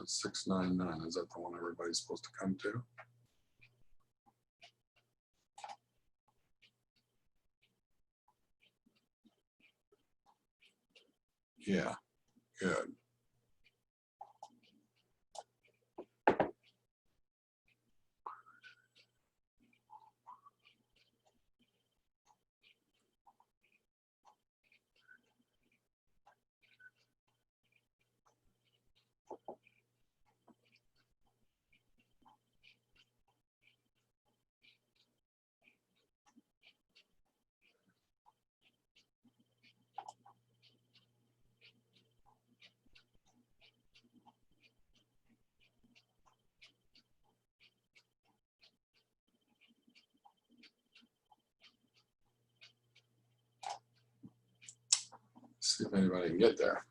699, is that the one everybody's supposed to come to? Yeah, good. See if anybody can get there.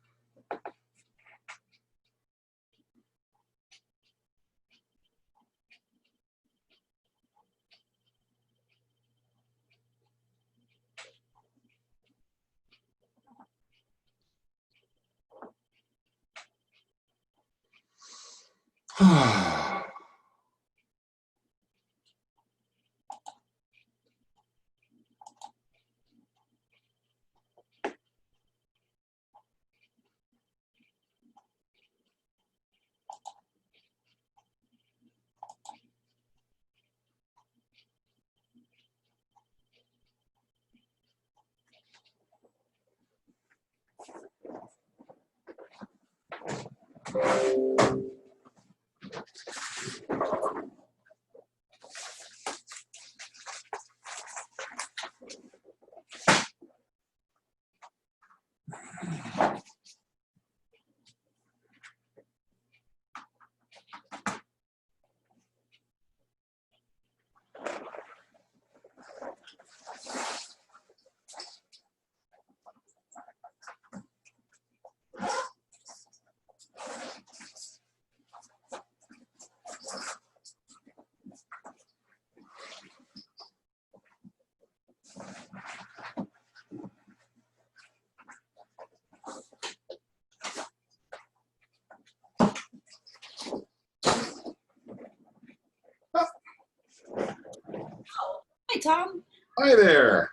Hi, Tom. Hi there.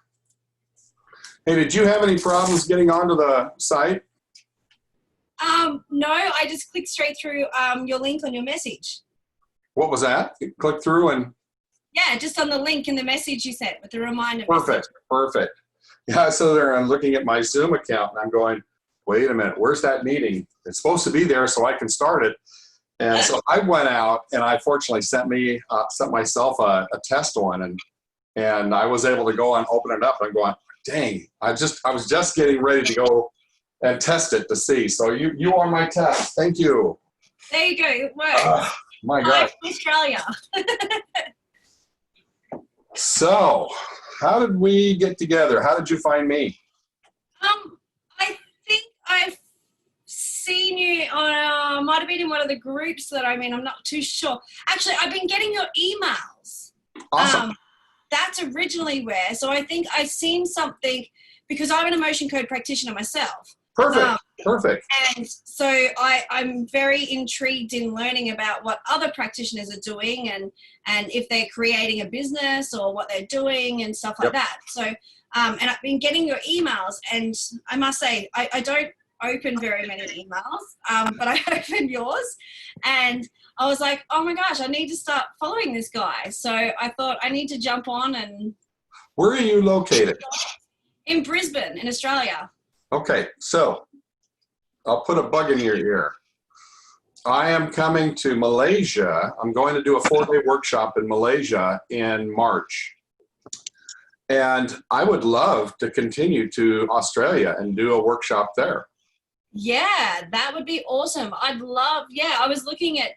Hey, did you have any problems getting onto the site? No, I just clicked straight through your link on your message. What was that? You click through and... Yeah, just on the link in the message you sent with the reminder Perfect, message. perfect. Yeah, so there I'm looking at my Zoom account and I'm going, wait a minute, where's that meeting? It's supposed to be there so I can start it. And so I went out and I fortunately sent myself a test one and I was able to go and open it up and I'm going, dang, I was just getting ready to go and test it to see. So you are my test. Thank you. There you go. It works. My God. From Australia. So, how did we get together? How did you find me? I think I've seen you on, might have been in one of the groups that I'm in. I'm not too sure. Actually, I've been getting your emails. Awesome. That's originally where. So I think I've seen something because I'm an emotion code practitioner myself. Perfect. Perfect. And so I'm very intrigued in learning about what other practitioners are doing and if they're creating a business or what they're doing and stuff like that. So, and I've been getting your emails and I must say, I don't open very many emails, but I opened yours and I was like, oh my gosh, I need to start following this guy. So I thought I need to jump on and... Where are you located? In Brisbane, in Australia. Okay, so I'll put a bug in your ear. I am coming to Malaysia. I'm going to do a 4-day workshop in Malaysia in March. And I would love to continue to Australia and do a workshop there. Yeah, that would be awesome. I'd love, yeah, I was looking at,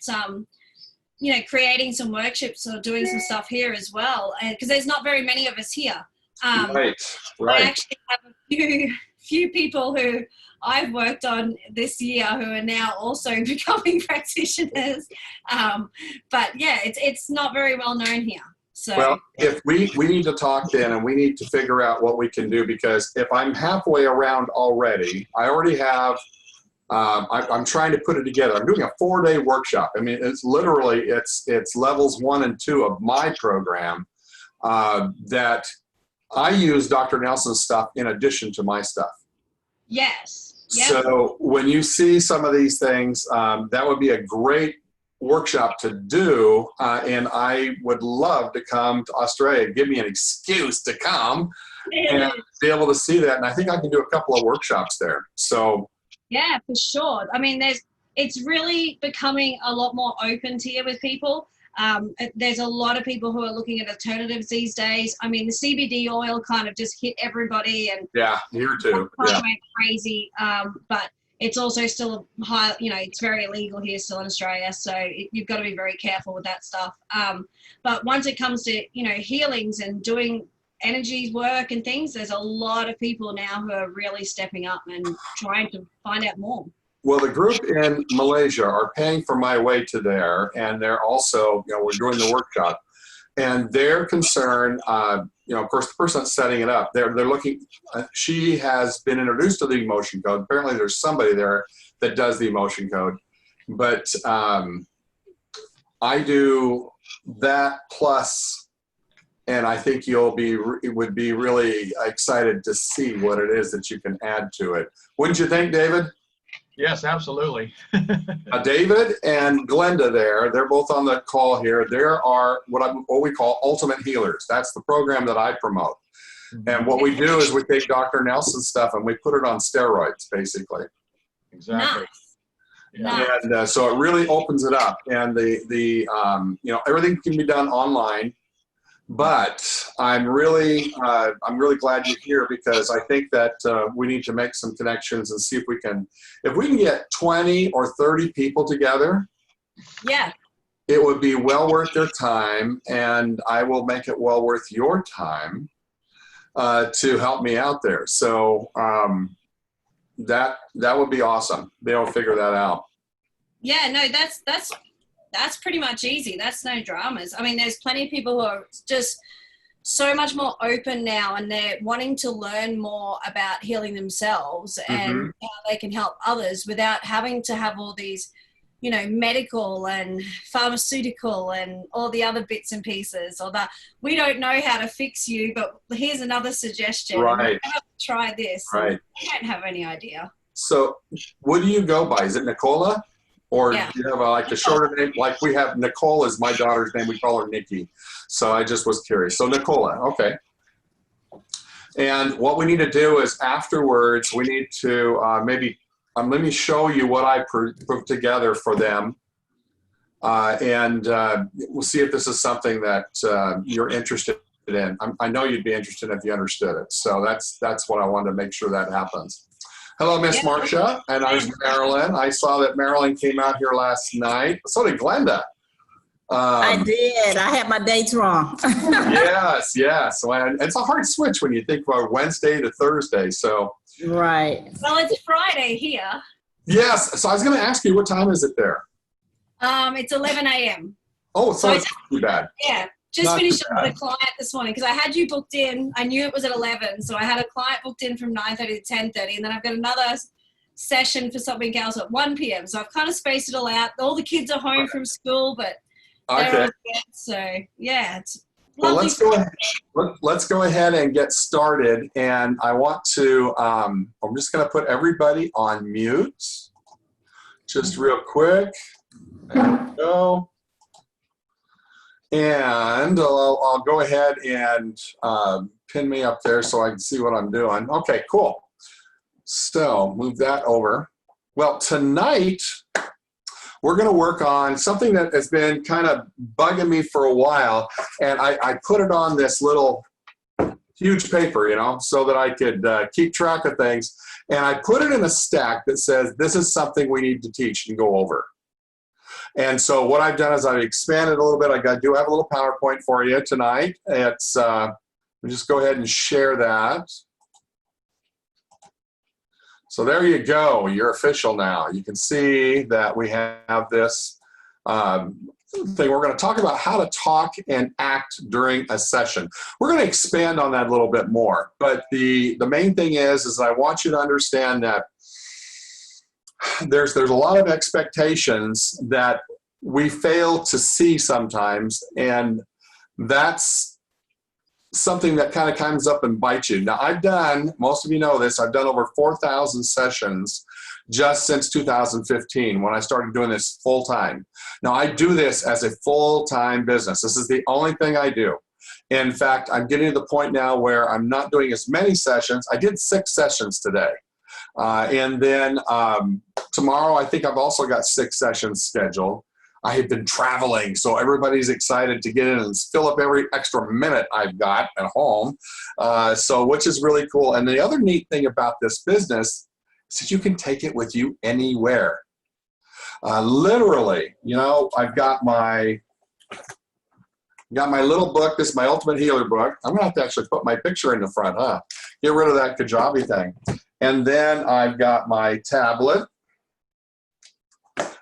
you know, creating some workshops or doing some stuff here as well. Because there's not very many of us here. Right. I actually have a few people who I've worked on this year who are now also becoming practitioners. But yeah, it's not very well known here. So, well, if we need to talk then and we need to figure out what we can do, because if I'm halfway around already, I already have I'm trying to put it together. I'm doing a 4-day workshop. I mean, it's literally, it's levels 1 and 2 of my program that I use Dr. Nelson's stuff in addition to my stuff. Yes. Yep. So when you see some of these things, that would be a great workshop to do. And I would love to come to Australia. Give me an excuse to come and be able to see that. And I think I can do a couple of workshops there. So yeah, for sure. I mean, it's really becoming a lot more open tier with people. There's a lot of people who are looking at alternatives these days. I mean, the CBD oil kind of just hit everybody, and yeah, here too. Kind Yeah. of went crazy. But it's also still high. You know, it's very illegal here still in Australia, so you've got to be very careful with that stuff. But once it comes to healings and doing energy work and things, there's a lot of people now who are really stepping up and trying to find out more. Well, the group in Malaysia are paying for my way to there, and they're also, we're doing the workshop, and their concern, of course, the person that's setting it up, they're looking. She has been introduced to the emotion code. Apparently, there's somebody there that does the emotion code, but I do that plus. And I think would be really excited to see what it is that you can add to it. Wouldn't you think, David? Yes, absolutely. David and Glenda they're both on the call here. There are what we call ultimate healers. That's the program that I promote. And what we do is we take Dr. Nelson's stuff and we put it on steroids, basically. Exactly. Nice. Yeah. And so it really opens it up. And everything can be done online. But I'm really glad you're here, because I think that we need to make some connections and see if we can get 20 or 30 people together. Yeah. It would be well worth their time, and I will make it well worth your time to help me out there. So that would be awesome. They'll figure that out. Yeah. No, that's pretty much easy. That's no dramas. I mean, there's plenty of people who are just so much more open now, and they're wanting to learn more about healing themselves and how they can help others without having to have all these, medical and pharmaceutical and all the other bits and pieces, or we don't know how to fix you, but here's another suggestion. Right. Try this. Right. I don't have any idea. So what do you go by? Is it Nicola? Or Yeah. do you have the shorter name? Like we have Nicole is my daughter's name. We call her Nikki. So I just was curious. So Nicola, okay. And what we need to do is afterwards, we need to let me show you what I put together for them. And we'll see if this is something that you're interested in. I know you'd be interested if you understood it. So that's what I wanted to make sure that happens. Hello, Miss Marcia, and I'm Marilyn. I saw that Marilyn came out here last night. So did Glenda. I did. I had my dates wrong. Yes. And it's a hard switch when you think about Wednesday to Thursday. So Right. Well, it's Friday here. yes. So I was going to ask you, what time is it there? It's 11 a.m. Oh, so it's not too bad. Yeah. Just Not finished too up with bad. a client this morning because I had you booked in. I knew it was at 11, so I had a client booked in from 9:30 to 10:30, and then I've got another session for something else at 1 p.m. So I've kind of spaced it all out. All the kids are home from school, but they're Okay. all good, so yeah, it's Well, lovely. let's go ahead and get started. And I want to, I'm just going to put everybody on mute just real quick. There we go. And I'll go ahead and pin me up there so I can see what I'm doing. Okay, cool. So move that over. Well, tonight we're going to work on something that has been kind of bugging me for a while. And I put it on this little huge paper, so that I could keep track of things. And I put it in a stack that says, this is something we need to teach and go over. And so what I've done is I've expanded a little bit. I do have a little PowerPoint for you tonight. It's, let me just go ahead and share that. So there you go. You're official now. You can see that we have this thing. We're going to talk about how to talk and act during a session. We're going to expand on that a little bit more. But the main thing is I want you to understand that there's a lot of expectations that we fail to see sometimes, and that's something that kind of comes up and bites you. Now, I've done, most of you know this, I've done over 4,000 sessions just since 2015 when I started doing this full time. Now, I do this as a full-time business. This is the only thing I do. In fact, I'm getting to the point now where I'm not doing as many sessions. I did 6 sessions today. And then tomorrow, I think I've also got 6 sessions scheduled. I have been traveling, so everybody's excited to get in and fill up every extra minute I've got at home, which is really cool. And the other neat thing about this business is that you can take it with you anywhere. Literally, you know, I've got my little book. This is my Ultimate Healer book. I'm going to have to actually put my picture in the front, huh? Get rid of that Kajabi thing. And then I've got my tablet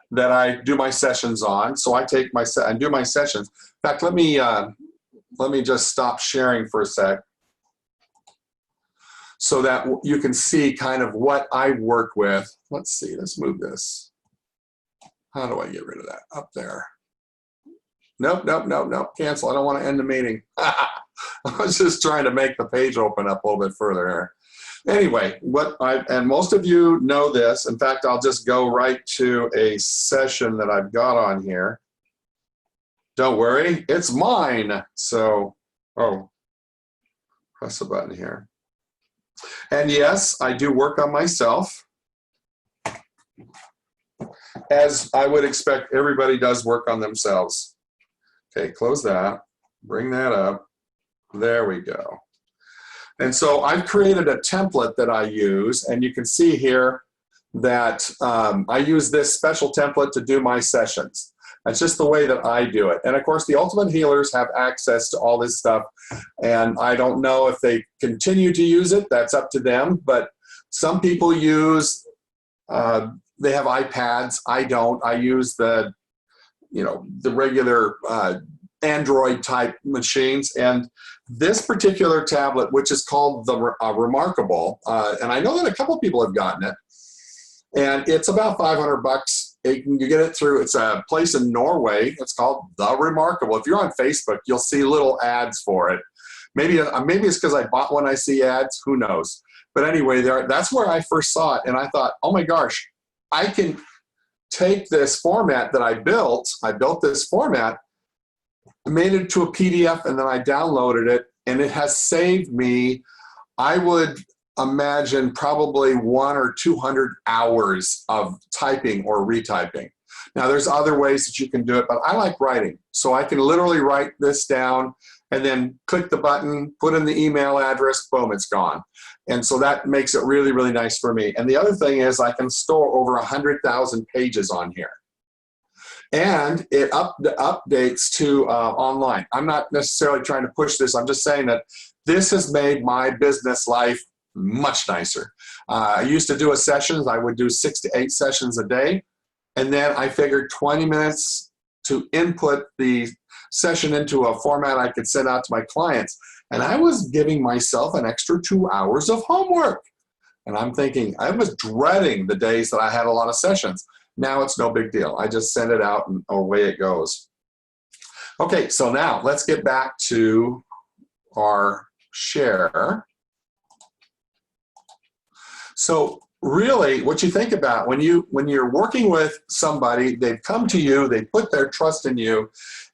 that I do my sessions on. So I take and do my sessions. In fact, let me just stop sharing for a sec so that you can see kind of what I work with. Let's see, let's move this. How do I get rid of that? Up there. Nope, cancel. I don't want to end the meeting. I was just trying to make the page open up a little bit further here. Anyway, and most of you know this. In fact, I'll just go right to a session that I've got on here. Don't worry, it's mine. So, press the button here. And yes, I do work on myself. As I would expect, everybody does work on themselves. Okay, close that, bring that up. There we go. And so I've created a template that I use, and you can see here that I use this special template to do my sessions. That's just the way that I do it. And of course, the Ultimate Healers have access to all this stuff, and I don't know if they continue to use it. That's up to them, but some people use, they have iPads. I don't. I use the regular Android type machines, and this particular tablet, which is called the Remarkable, and I know that a couple people have gotten it, and it's about $500. You get it through, it's a place in Norway. It's called The Remarkable. If you're on Facebook, you'll see little ads for it. Maybe it's because I bought one, I see ads, who knows. But anyway, that's where I first saw it, and I thought, oh my gosh, I can take this format that I built this format, made it to a PDF, and then I downloaded it, and it has saved me, I would imagine, probably 100 or 200 hours of typing or retyping. Now, there's other ways that you can do it, but I like writing. So I can literally write this down and then click the button, put in the email address, boom, it's gone. And so that makes it really, really nice for me. And the other thing is I can store over 100,000 pages on here. And it updates to online. I'm not necessarily trying to push this. I'm just saying that this has made my business life much nicer. I used to do a sessions. I would do 6 to 8 sessions a day. And then I figured 20 minutes to input the session into a format I could send out to my clients. And I was giving myself an extra 2 hours of homework. And I'm thinking, I was dreading the days that I had a lot of sessions. Now it's no big deal. I just send it out and away it goes. Okay, so now let's get back to our share. So really, what you think about when you're working with somebody, they've come to you, they put their trust in you,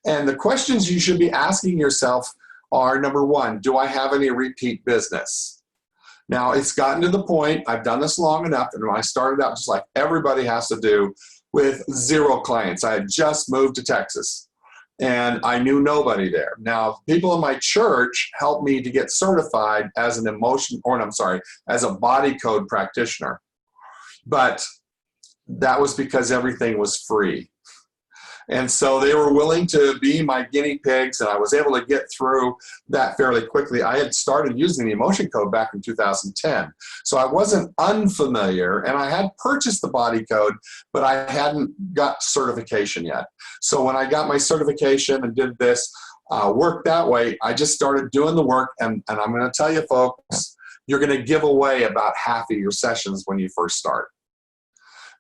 and the questions you should be asking yourself are, number one, do I have any repeat business? Now, it's gotten to the point, I've done this long enough, and when I started out, just like everybody has to do, with 0 clients. I had just moved to Texas, and I knew nobody there. Now, people in my church helped me to get certified as as a body code practitioner. But that was because everything was free. And so they were willing to be my guinea pigs, and I was able to get through that fairly quickly. I had started using the emotion code back in 2010. So I wasn't unfamiliar, and I had purchased the body code, but I hadn't got certification yet. So when I got my certification and did this work that way, I just started doing the work, and I'm going to tell you folks, you're going to give away about half of your sessions when you first start.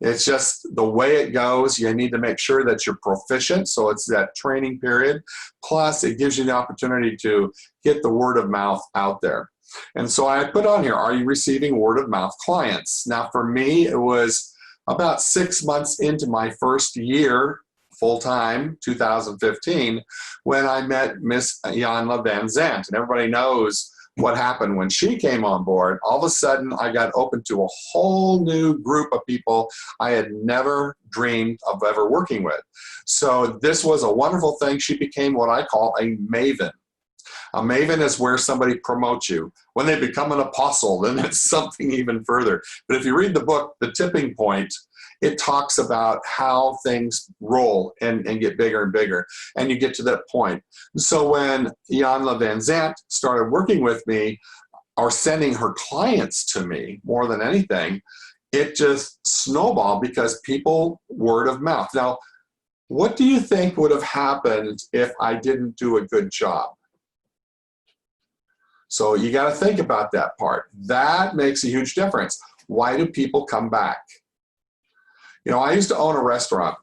It's just the way it goes. You need to make sure that you're proficient. So it's that training period. Plus, it gives you the opportunity to get the word of mouth out there. And so I put on here, are you receiving word of mouth clients? Now, for me, it was about 6 months into my first year full-time, 2015, when I met Miss Janla Van Zandt. And everybody knows what happened when she came on board. All of a sudden, I got open to a whole new group of people I had never dreamed of ever working with. So this was a wonderful thing. She became what I call a maven. A maven is where somebody promotes you. When they become an apostle, then it's something even further. But if you read the book, The Tipping Point, it talks about how things roll and get bigger and bigger, and you get to that point. So when Janla Van Zandt started working with me, or sending her clients to me more than anything, it just snowballed because people, word of mouth. Now, what do you think would have happened if I didn't do a good job? So you got to think about that part. That makes a huge difference. Why do people come back? You know, I used to own a restaurant.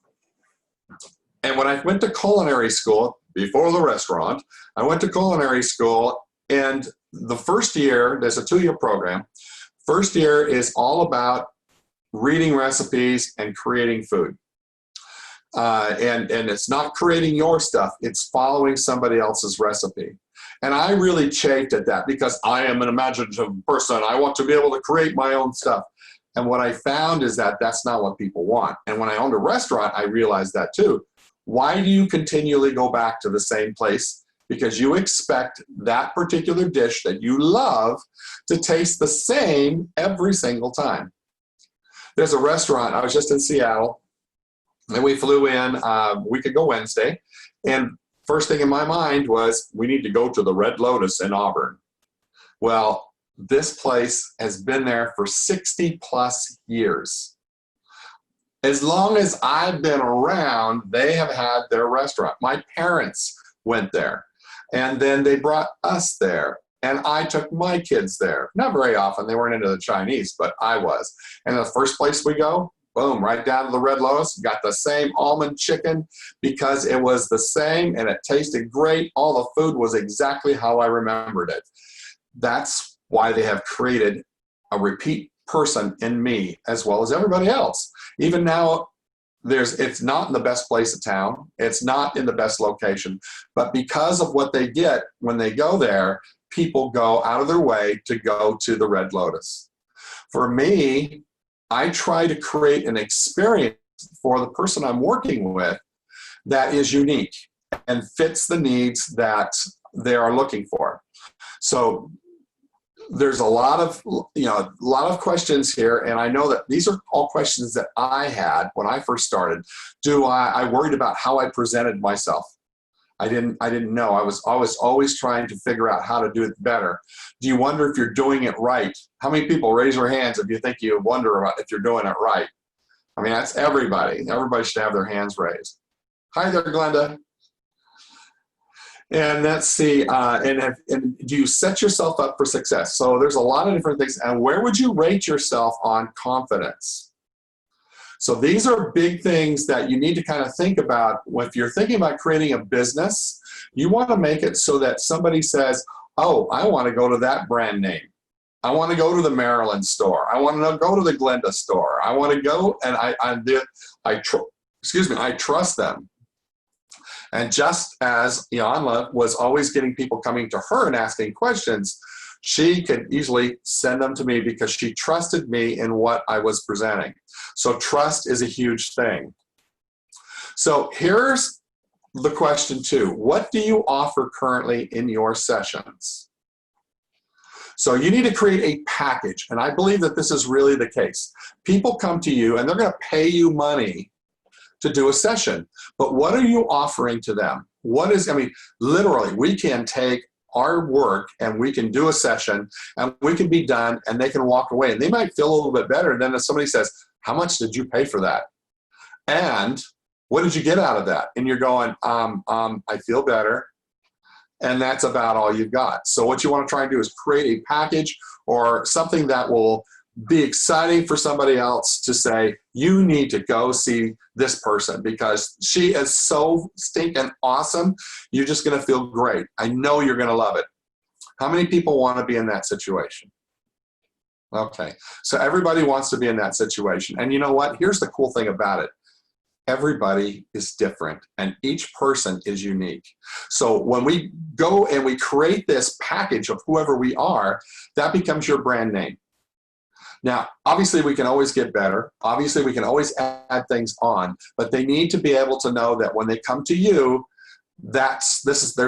And when I went to culinary school, before the restaurant, I went to culinary school, and the first year, there's a 2-year program. First year is all about reading recipes and creating food. And it's not creating your stuff, it's following somebody else's recipe. And I really chafed at that because I am an imaginative person. I want to be able to create my own stuff. And what I found is that that's not what people want. And when I owned a restaurant, I realized that too. Why do you continually go back to the same place? Because you expect that particular dish that you love to taste the same every single time. There's a restaurant, I was just in Seattle, and we flew in a week ago Wednesday, and first thing in my mind was, we need to go to the Red Lotus in Auburn. Well, this place has been there for 60 plus years. As long as I've been around, they have had their restaurant. My parents went there, and then they brought us there, and I took my kids there. Not very often, they weren't into the Chinese, but I was. And the first place we go, boom, right down to the Red Lotus, got the same almond chicken because it was the same and it tasted great. All the food was exactly how I remembered it. That's why they have created a repeat person in me as well as everybody else. Even now, it's not in the best place of town. It's not in the best location. But because of what they get when they go there, people go out of their way to go to the Red Lotus. For me, I try to create an experience for the person I'm working with that is unique and fits the needs that they are looking for. So there's a lot of questions here, and I know that these are all questions that I had when I first started. I worried about how I presented myself. I didn't know. I was always trying to figure out how to do it better. Do you wonder if you're doing it right? How many people, raise your hands if you think you wonder about if you're doing it right? I mean, that's everybody. Everybody should have their hands raised. Hi there, Glenda. And let's see, and do you set yourself up for success? So there's a lot of different things. And where would you rate yourself on confidence? So these are big things that you need to kind of think about. If you're thinking about creating a business, you want to make it so that somebody says, oh, I want to go to that brand name. I want to go to the Maryland store. I want to go to the Glenda store. I want to go, and I trust them. And just as Janla was always getting people coming to her and asking questions, she could easily send them to me because she trusted me in what I was presenting. So trust is a huge thing. So here's the question too. What do you offer currently in your sessions? So you need to create a package. And I believe that this is really the case. People come to you and they're going to pay you money to do a session. But what are you offering to them? Literally, we can take our work and we can do a session and we can be done and they can walk away. And they might feel a little bit better than if somebody says, how much did you pay for that? And what did you get out of that? And you're going, I feel better. And that's about all you've got. So what you want to try and do is create a package or something that will be exciting for somebody else to say, you need to go see this person because she is so stinking awesome. You're just going to feel great. I know you're going to love it. How many people want to be in that situation? Okay, so everybody wants to be in that situation. And you know what? Here's the cool thing about it. Everybody is different and each person is unique. So when we go and we create this package of whoever we are, that becomes your brand name. Now, obviously we can always get better. Obviously we can always add things on, but they need to be able to know that when they come to you, there's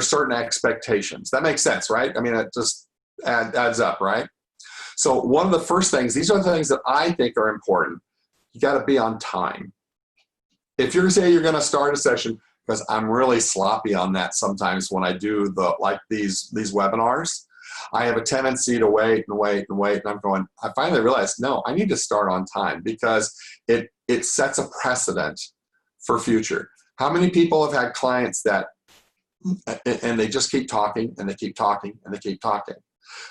certain expectations. That makes sense, right? I mean, it just adds up, right? So one of the first things, these are the things that I think are important. You got to be on time. If you're saying you're going to start a session, because I'm really sloppy on that sometimes when I do these webinars, I have a tendency to wait and wait and wait. And I finally realized, no, I need to start on time because it sets a precedent for future. How many people have had clients that, and they just keep talking and they keep talking and they keep talking.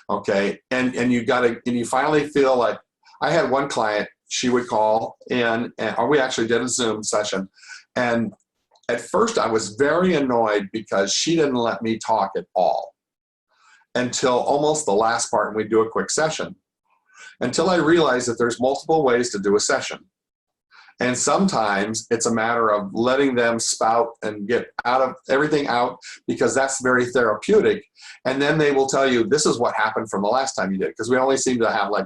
Okay. And you finally feel like, I had one client, she would call in, or we actually did a Zoom session. And at first I was very annoyed because she didn't let me talk at all until almost the last part, and we do a quick session. Until I realized that there's multiple ways to do a session. And sometimes it's a matter of letting them spout and get everything out because that's very therapeutic. And then they will tell you, this is what happened from the last time you did, because we only seem to have like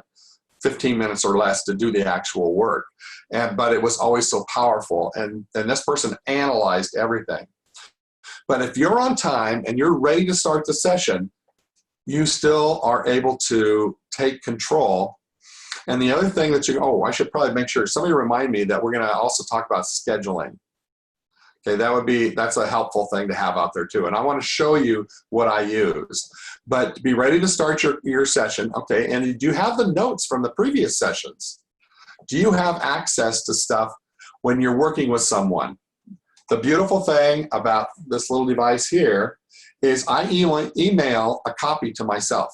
15 minutes or less to do the actual work. But it was always so powerful. And this person analyzed everything. But if you're on time and you're ready to start the session, you still are able to take control. And the other thing that I should probably make sure somebody remind me that we're going to also talk about scheduling. Okay, that's a helpful thing to have out there too. And I want to show you what I use. But be ready to start your session. Okay, and do you have the notes from the previous sessions? Do you have access to stuff when you're working with someone? The beautiful thing about this little device here is I email a copy to myself.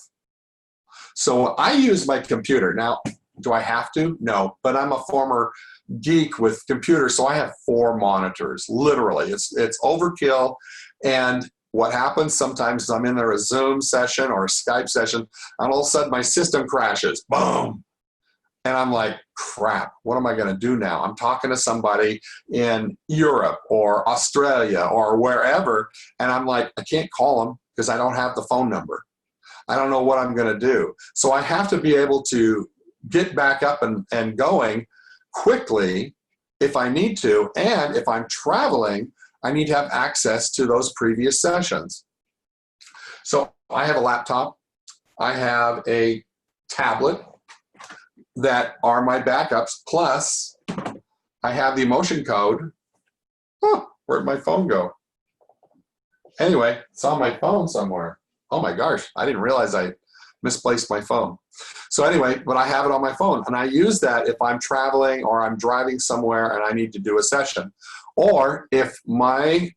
So I use my computer. Now, do I have to? No, but I'm a former geek with computers, so I have 4 monitors, literally. It's overkill. And what happens sometimes is I'm in there a Zoom session or a Skype session, and all of a sudden my system crashes, boom. And I'm like, crap, what am I going to do now? I'm talking to somebody in Europe or Australia or wherever, and I'm like, I can't call them because I don't have the phone number. I don't know what I'm going to do. So I have to be able to get back up and going quickly if I need to. And if I'm traveling, I need to have access to those previous sessions. So I have a laptop. I have a tablet that are my backups. Plus, I have the emotion code. Oh, where'd my phone go? Anyway, it's on my phone somewhere. Oh my gosh, I didn't realize I misplaced my phone. So anyway, but I have it on my phone, and I use that if I'm traveling or I'm driving somewhere and I need to do a session. Or if my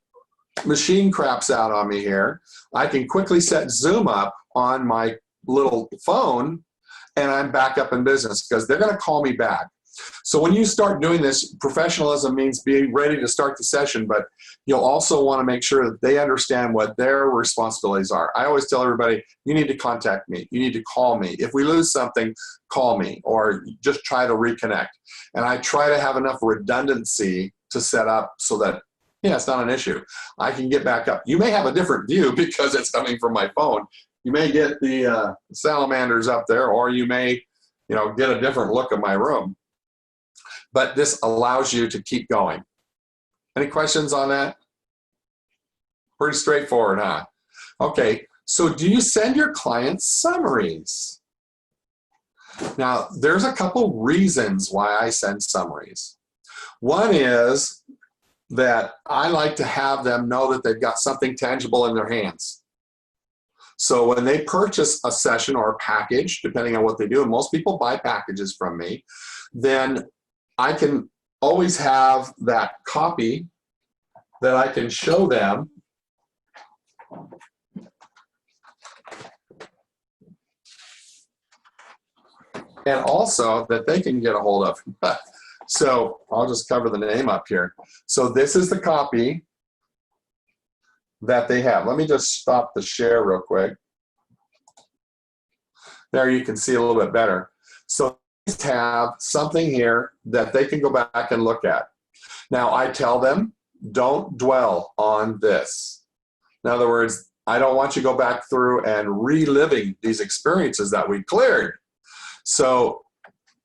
machine craps out on me here, I can quickly set Zoom up on my little phone and I'm back up in business because they're going to call me back. So when you start doing this, professionalism means being ready to start the session, but you'll also want to make sure that they understand what their responsibilities are. I always tell everybody, you need to contact me. You need to call me. If we lose something, call me or just try to reconnect. And I try to have enough redundancy to set up so that, yeah, it's not an issue. I can get back up. You may have a different view because it's coming from my phone. You may get the salamanders up there, or you may, get a different look of my room. But this allows you to keep going. Any questions on that? Pretty straightforward, huh? Okay, so do you send your clients summaries? Now, there's a couple reasons why I send summaries. One is that I like to have them know that they've got something tangible in their hands. So when they purchase a session or a package, depending on what they do, and most people buy packages from me, then I can always have that copy that I can show them. and also that they can get a hold of. So I'll just cover the name up here. So this is the copy that they have. Let me just stop the share real quick. There you can see a little bit better. So these have something here that they can go back and look at. Now I tell them, don't dwell on this. In other words, I don't want you to go back through and reliving these experiences that we cleared. So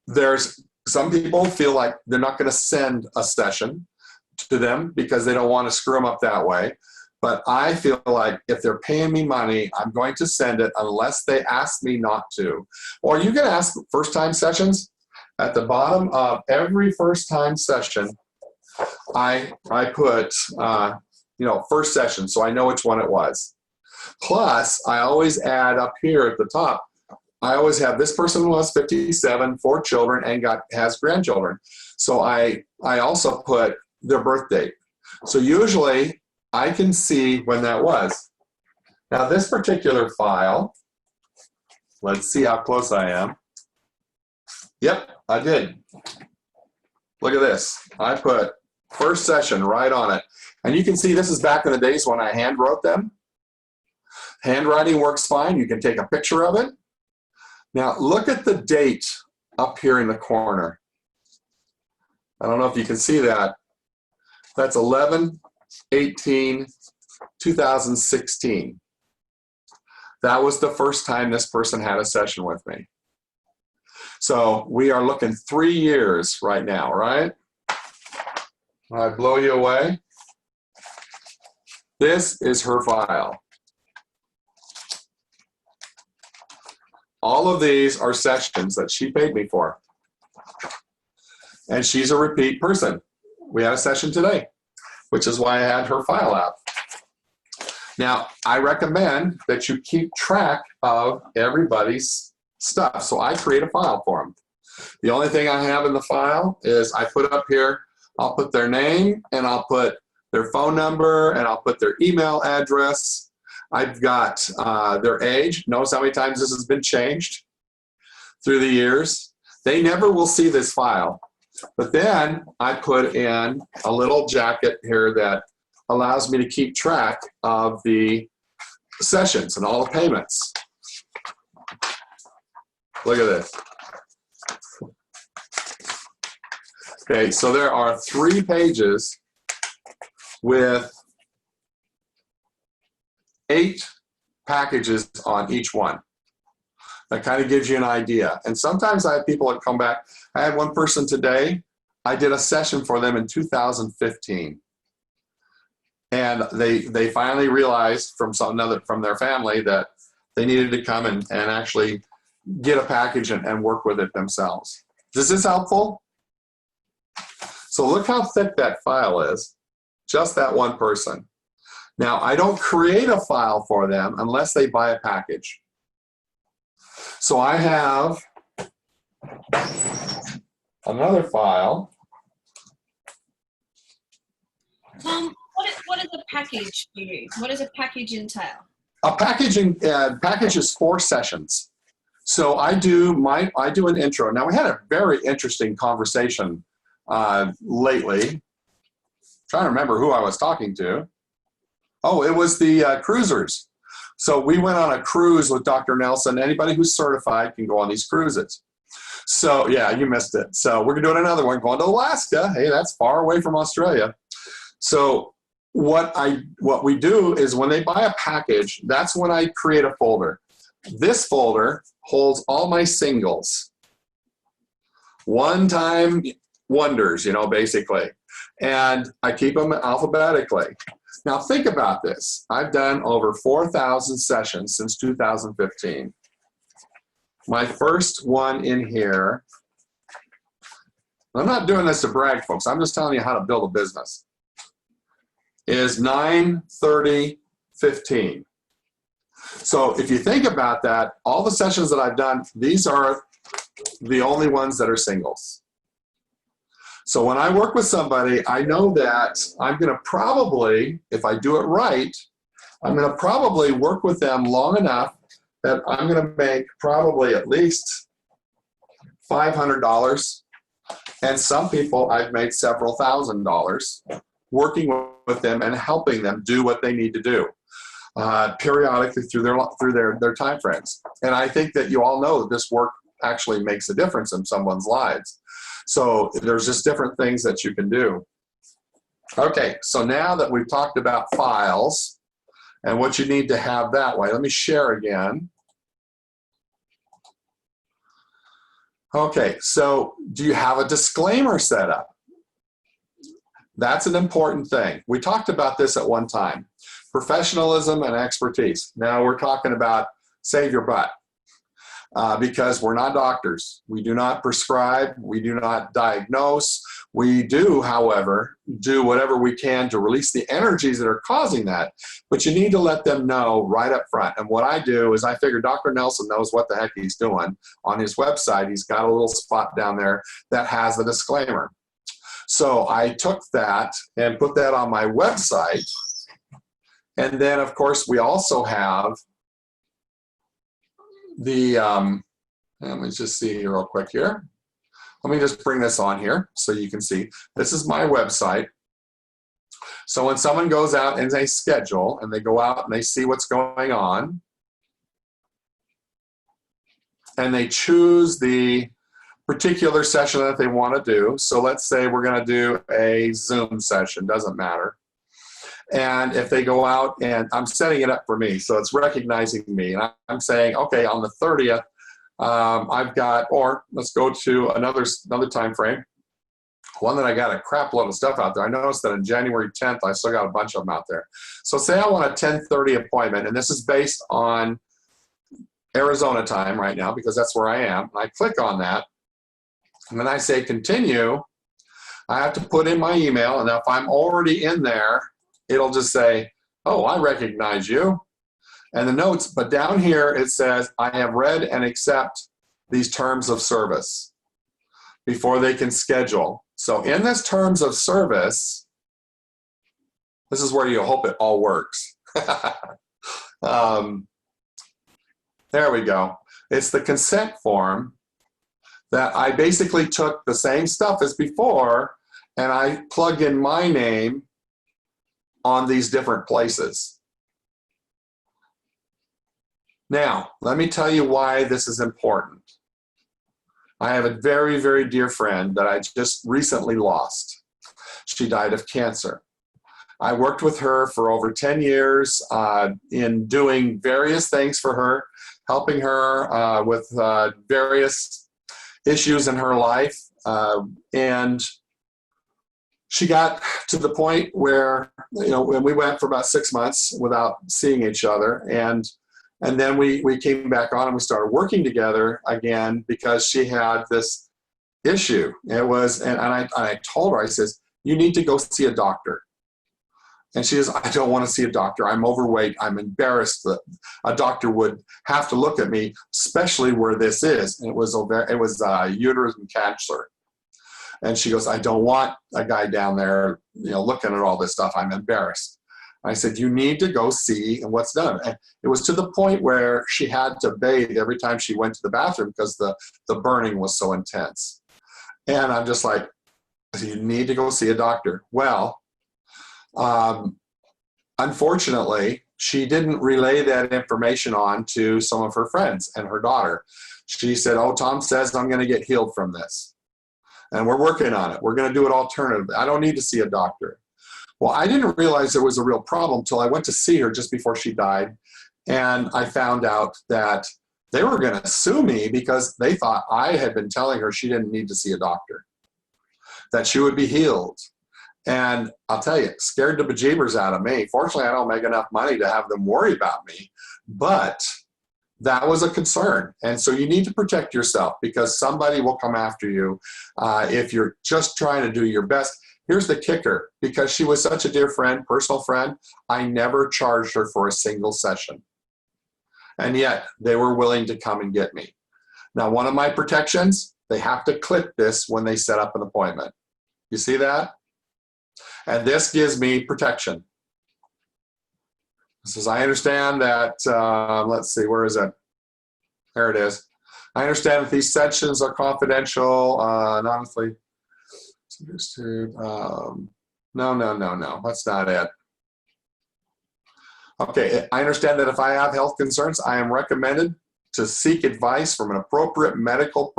there's some people feel like they're not going to send a session to them because they don't want to screw them up that way. But I feel like if they're paying me money, I'm going to send it unless they ask me not to. Or you can ask first-time sessions. At the bottom of every first-time session, I put, first session, so I know which one it was. Plus, I always add up here at the top, I always have this person was 57, 4 children, and has grandchildren. So I also put their birth date. So usually I can see when that was. Now this particular file, let's see how close I am. Yep, I did. Look at this. I put first session right on it. And you can see this is back in the days when I hand wrote them. Handwriting works fine. You can take a picture of it. Now look at the date up here in the corner. I don't know if you can see that. That's 11/18/2016. That was the first time this person had a session with me. So we are looking 3 years right now, right? I blow you away. This is her file. All of these are sessions that she paid me for. And she's a repeat person. We had a session today, which is why I had her file out. Now, I recommend that you keep track of everybody's stuff. So I create a file for them. The only thing I have in the file is I put up here, I'll put their name and I'll put their phone number and I'll put their email address. I've got their age. Notice how many times this has been changed through the years. They never will see this file. But then I put in a little jacket here that allows me to keep track of the sessions and all the payments. Look at this. Okay, so there are 3 pages with 8 packages on each one. That kind of gives you an idea. And sometimes I have people that come back. I had one person today, I did a session for them in 2015. And they finally realized from their family that they needed to come and actually get a package and work with it themselves. Is this helpful? So look how thick that file is, just that one person. Now, I don't create a file for them unless they buy a package. So I have another file. Tom, what is a package for you? What does a package entail? A package is 4 sessions. So I do an intro. Now we had a very interesting conversation lately. I'm trying to remember who I was talking to. Oh, it was the cruisers. So we went on a cruise with Dr. Nelson. Anybody who's certified can go on these cruises. So yeah, you missed it. So we're doing another one going to Alaska. Hey, that's far away from Australia. So what we do is when they buy a package, that's when I create a folder. This folder holds all my singles. One-time wonders, basically. And I keep them alphabetically. Now think about this. I've done over 4,000 sessions since 2015. My first one in here, I'm not doing this to brag, folks. I'm just telling you how to build a business, is 9/30/15. So if you think about that, all the sessions that I've done, these are the only ones that are singles. So when I work with somebody, I know that I'm going to probably, if I do it right, I'm going to probably work with them long enough that I'm going to make probably at least $500. And some people I've made several $1,000s working with them and helping them do what they need to do periodically through their time frames. And I think that you all know that this work actually makes a difference in someone's lives. So there's just different things that you can do. Okay, so now that we've talked about files and what you need to have that way, let me share again. Okay, so do you have a disclaimer set up? That's an important thing. We talked about this at one time. Professionalism and expertise. Now we're talking about save your butt because we're not doctors. We do not prescribe. We do not diagnose. We do, however, do whatever we can to release the energies that are causing that. But you need to let them know right up front. And what I do is I figure Dr. Nelson knows what the heck he's doing. On his website, he's got a little spot down there that has the disclaimer. So I took that and put that on my website. And then, of course, we also have the, let me just see here real quick here. Let me just bring this on here so you can see. This is my website. So when someone goes out and they schedule and they go out and they see what's going on and they choose the particular session that they want to do. So let's say we're going to do a Zoom session, doesn't matter. And if they go out and I'm setting it up for me, so it's recognizing me. And I'm saying, okay, on the 30th, I've got, or let's go to another time frame, one that I got a crap load of stuff out there. I noticed that on January 10th, I still got a bunch of them out there. So say I want a 10:30 appointment, and this is based on Arizona time right now because that's where I am. And I click on that, and then I say continue. I have to put in my email, and if I'm already in there, it'll just say, oh, I recognize you. And the notes, but down here it says, I have read and accept these terms of service before they can schedule. So in this terms of service, this is where you hope it all works. There we go. It's the consent form that I basically took the same stuff as before and I plugged in my name on these different places. Now, let me tell you why this is important. I have a very, very dear friend that I just recently lost. She died of cancer. I worked with her for over 10 years in doing various things for her, helping her with various issues in her life. And she got to the point where, when we went for about 6 months without seeing each other. And then we came back on and we started working together again because she had this issue. It was, and I told her, I says, you need to go see a doctor. And she says, I don't want to see a doctor. I'm overweight. I'm embarrassed that a doctor would have to look at me, especially where this is. And it was uterus cancer. And she goes, I don't want a guy down there, looking at all this stuff. I'm embarrassed. I said, you need to go see what's done. And it was to the point where she had to bathe every time she went to the bathroom because the burning was so intense. And I'm just like, you need to go see a doctor. Well, unfortunately, she didn't relay that information on to some of her friends and her daughter. She said, oh, Tom says I'm going to get healed from this. And we're working on it. We're going to do it alternatively. I don't need to see a doctor. Well, I didn't realize there was a real problem until I went to see her just before she died. And I found out that they were going to sue me because they thought I had been telling her she didn't need to see a doctor, that she would be healed. And I'll tell you, scared the bejeebers out of me. Fortunately, I don't make enough money to have them worry about me. But that was a concern. And so you need to protect yourself because somebody will come after you if you're just trying to do your best. Here's the kicker. Because she was such a dear friend, personal friend, I never charged her for a single session. And yet they were willing to come and get me. Now, one of my protections, they have to click this when they set up an appointment. You see that? And this gives me protection. It says, I understand that, let's see, where is it? There it is. I understand that these sections are confidential, honestly. No, that's not it. Okay, I understand that if I have health concerns, I am recommended to seek advice from an appropriate medical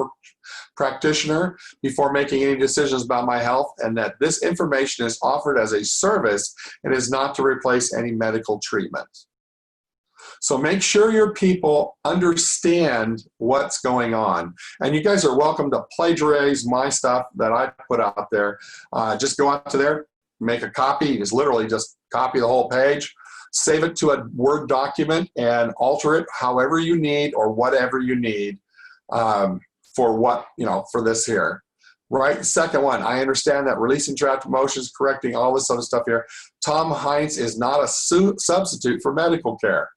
practitioner before making any decisions about my health, and that this information is offered as a service and is not to replace any medical treatment. So make sure your people understand what's going on. And you guys are welcome to plagiarize my stuff that I put out there. Just go out to there, make a copy. It's literally just copy the whole page, save it to a Word document, and alter it however you need or whatever you need for what, for this here. Right. Second one, I understand that releasing draft emotions, correcting all this other stuff here. Tom Heintz is not a substitute for medical care.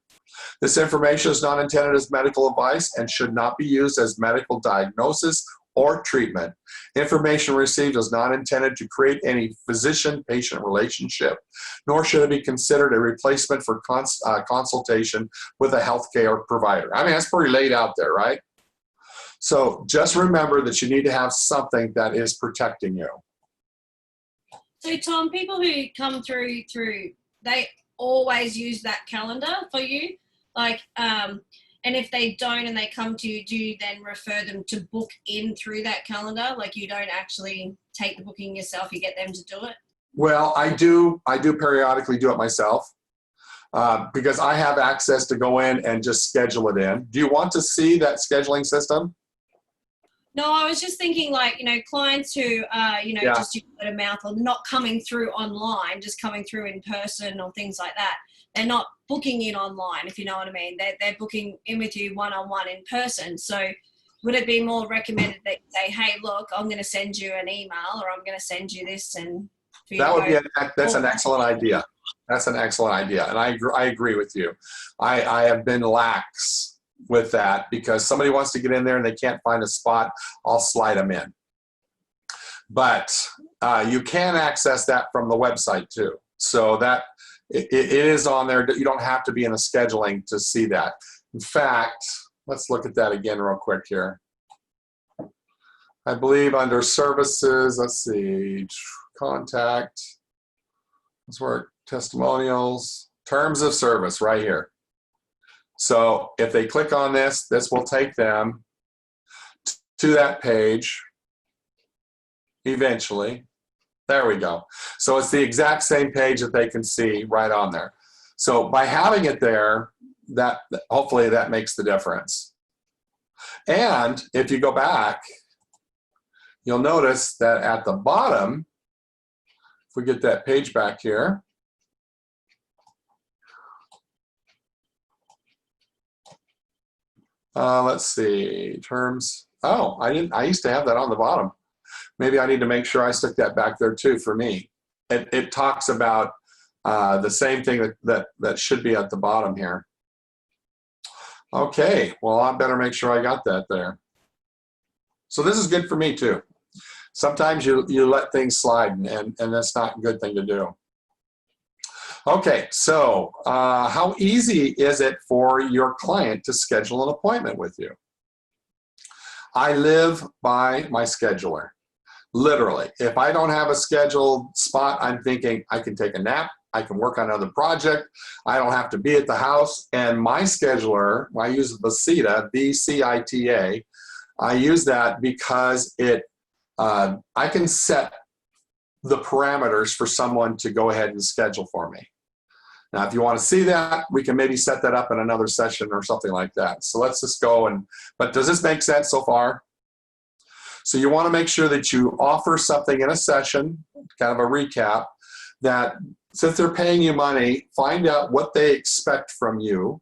This information is not intended as medical advice and should not be used as medical diagnosis or treatment. Information received is not intended to create any physician-patient relationship, nor should it be considered a replacement for consultation with a healthcare provider. I mean, that's pretty laid out there, right? So just remember that you need to have something that is protecting you. So Tom, people who come through, they always use that calendar for you? And if they don't and they come to you, do you then refer them to book in through that calendar? Like you don't actually take the booking yourself, you get them to do it? Well, I do periodically do it myself because I have access to go in and just schedule it in. Do you want to see that scheduling system? No, I was just thinking clients who just use word of mouth or not coming through online, just coming through in person or things like that. They're not booking in online, if you know what I mean. They're booking in with you one-on-one in person. So would it be more recommended that you say, hey, look, I'm going to send you an email or I'm going to send you this and for you That to would go. that's an excellent idea. That's an excellent idea. And I agree with you. I have been lax with that because somebody wants to get in there and they can't find a spot, I'll slide them in. But you can access that from the website too. So that it is on there. You don't have to be in a scheduling to see that. In fact, let's look at that again real quick here. I believe under services, let's see, contact, let's work, testimonials, terms of service right here. So if they click on this, this will take them to that page eventually. There we go. So it's the exact same page that they can see right on there. So by having it there, that hopefully that makes the difference. And if you go back, you'll notice that at the bottom, if we get that page back here, let's see, terms. Oh, I used to have that on the bottom. Maybe I need to make sure I stick that back there too for me. It talks about the same thing that should be at the bottom here. Okay, well, I better make sure I got that there. So this is good for me too. Sometimes you let things slide and that's not a good thing to do. Okay, so how easy is it for your client to schedule an appointment with you? I live by my scheduler. Literally, if I don't have a scheduled spot, I'm thinking I can take a nap, I can work on another project, I don't have to be at the house. And my scheduler, I use Vcita, V-C-I-T-A, I use that because I can set the parameters for someone to go ahead and schedule for me. Now, if you want to see that, we can maybe set that up in another session or something like that. So let's just go but does this make sense so far? So you want to make sure that you offer something in a session, kind of a recap, that since they're paying you money, find out what they expect from you.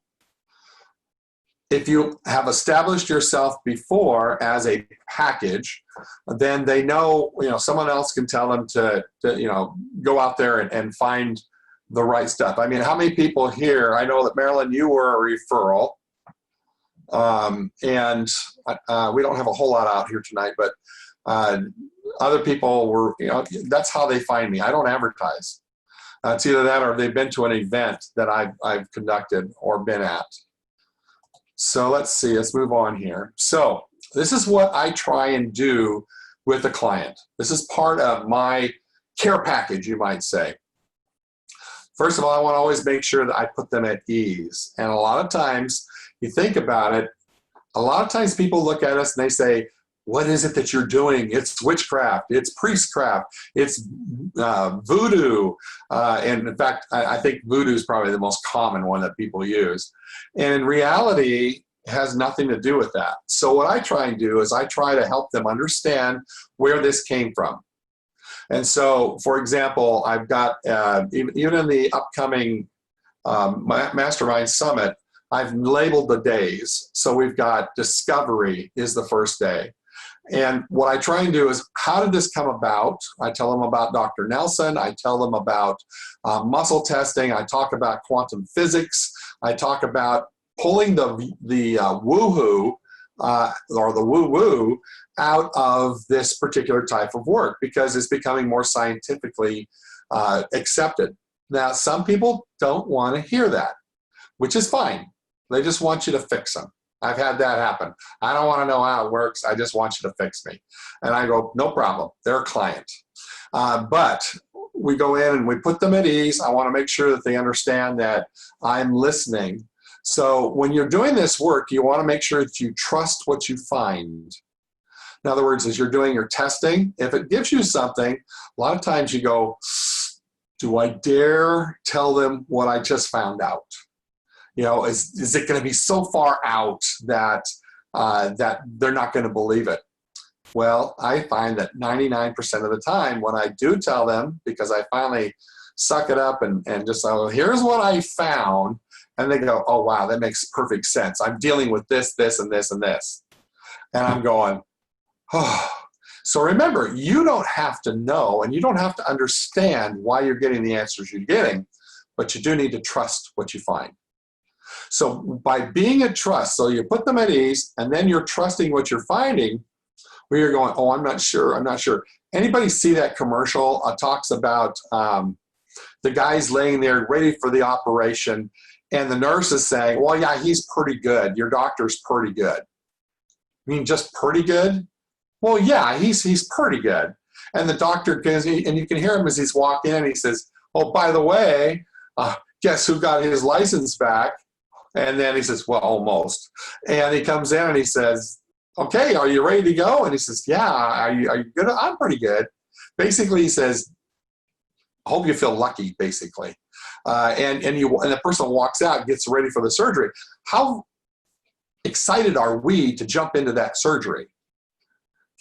If you have established yourself before as a package, then they know, someone else can tell them to go out there and find the right stuff. I mean, how many people here, I know that Marilyn, you were a referral. And we don't have a whole lot out here tonight, but other people were, that's how they find me. I don't advertise. It's either that or they've been to an event that I've conducted or been at. So let's see, let's move on here. So this is what I try and do with the client. This is part of my care package, you might say. First of all, I want to always make sure that I put them at ease. And a lot of times, you think about it, a lot of times people look at us and they say, what is it that you're doing? It's witchcraft, it's priestcraft, it's voodoo. And in fact, I think voodoo is probably the most common one that people use. And in reality, it has nothing to do with that. So what I try and do is I try to help them understand where this came from. And so, for example, I've got, even in the upcoming MasterMind Summit, I've labeled the days. So we've got discovery is the first day. And what I try and do is, how did this come about? I tell them about Dr. Nelson. I tell them about muscle testing. I talk about quantum physics. I talk about pulling the woo-hoo or the woo-woo out of this particular type of work because it's becoming more scientifically accepted. Now, some people don't want to hear that, which is fine. They just want you to fix them. I've had that happen. I don't want to know how it works. I just want you to fix me. And I go, no problem. They're a client. But we go in and we put them at ease. I want to make sure that they understand that I'm listening. So when you're doing this work, you want to make sure that you trust what you find. In other words, as you're doing your testing, if it gives you something, a lot of times you go, do I dare tell them what I just found out? You know, is it going to be so far out that that they're not going to believe it? Well, I find that 99% of the time when I do tell them, because I finally suck it up and just say, well, here's what I found, and they go, oh, wow, that makes perfect sense. I'm dealing with this, this, and this, and this. And I'm going, oh. So remember, you don't have to know and you don't have to understand why you're getting the answers you're getting, but you do need to trust what you find. So by being at trust, so you put them at ease, and then you're trusting what you're finding, where you're going, oh, I'm not sure, I'm not sure. Anybody see that commercial? Talks about the guy's laying there ready for the operation, and the nurse is saying, well, yeah, he's pretty good. Your doctor's pretty good. I mean, just pretty good? Well, yeah, he's pretty good. And the doctor goes, and you can hear him as he's walking in, he says, oh, by the way, guess who got his license back? And then he says, well, almost. And he comes in and he says, okay, are you ready to go? And he says, yeah, are you good? I'm pretty good. Basically, he says, I hope you feel lucky, basically. And the person walks out, gets ready for the surgery. How excited are we to jump into that surgery?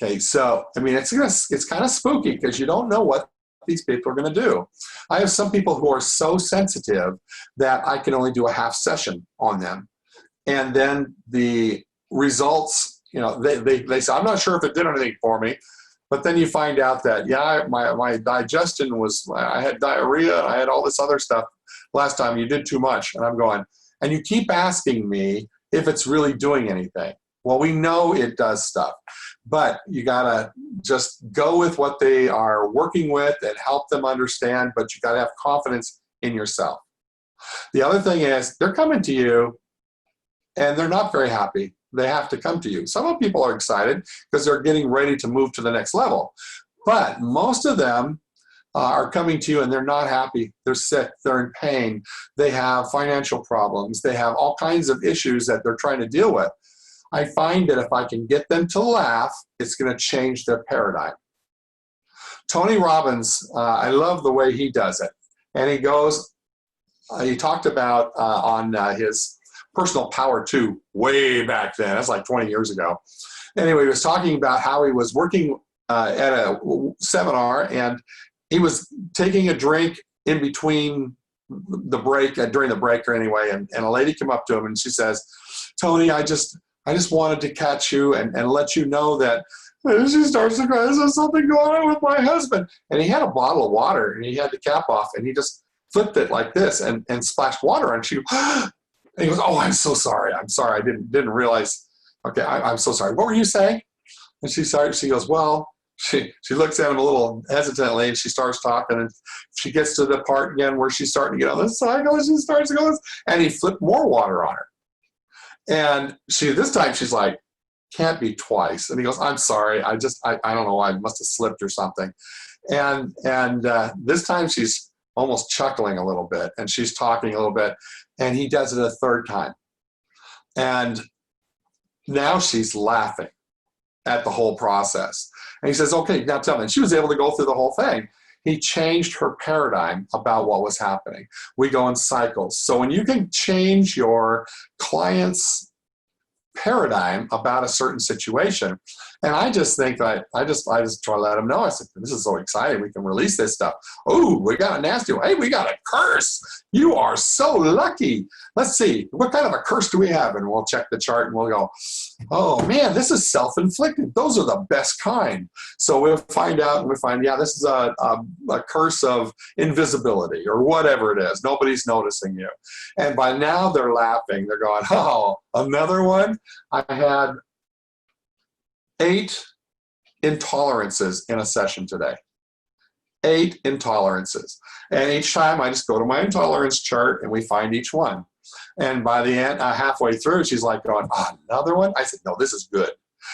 Okay, so, I mean, it's kind of spooky because you don't know what these people are going to do. I have some people who are so sensitive that I can only do a half session on them. And then the results, you know, they say, I'm not sure if it did anything for me. But then you find out that, yeah, my digestion was, I had diarrhea, I had all this other stuff last time, you did too much. And I'm going, and you keep asking me if it's really doing anything. Well, we know it does stuff, but you gotta just go with what they are working with and help them understand, but you gotta have confidence in yourself. The other thing is, they're coming to you and they're not very happy. They have to come to you. Some people are excited because they're getting ready to move to the next level, but most of them are coming to you and they're not happy. They're sick, they're in pain, they have financial problems, they have all kinds of issues that they're trying to deal with. I find that if I can get them to laugh, it's going to change their paradigm. Tony Robbins, I love the way he does it. And he goes, he talked about on his Personal Power 2 way back then. That's like 20 years ago. Anyway, he was talking about how he was working at a seminar and he was taking a drink in between the break, during the break or anyway, and a lady came up to him and she says, Tony, I just wanted to catch you and let you know that. And she starts to cry, there's something going on with my husband. And he had a bottle of water and he had the cap off and he just flipped it like this and splashed water on. She and he goes, oh, I'm so sorry. I'm sorry. I didn't realize. Okay, I'm so sorry. What were you saying? And she goes, well, she looks at him a little hesitantly and she starts talking and she gets to the part again where she's starting to get on this cycle and she starts to go, and he flipped more water on her. And this time she's like, can't be twice. And he goes, I'm sorry. I don't know. I must have slipped or something. And this time she's almost chuckling a little bit and she's talking a little bit, and he does it a third time. And now she's laughing at the whole process. And he says, okay, now tell me. And she was able to go through the whole thing. He changed her paradigm about what was happening. We go in cycles. So when you can change your client's paradigm about a certain situation, and I just think that I just try to let them know. I said, this is so exciting. We can release this stuff. Oh, we got a nasty one. Hey, we got a curse. You are so lucky. Let's see, what kind of a curse do we have? And we'll check the chart and we'll go, oh man, this is self-inflicted. Those are the best kind. So we'll find out, and we find, yeah, this is a curse of invisibility or whatever it is. Nobody's noticing you. And by now they're laughing. They're going, oh, another one? I had 8 intolerances in a session today. 8 intolerances. And each time I just go to my intolerance chart and we find each one. And by the end, halfway through, she's like going, oh, another one? I said, no, this is good.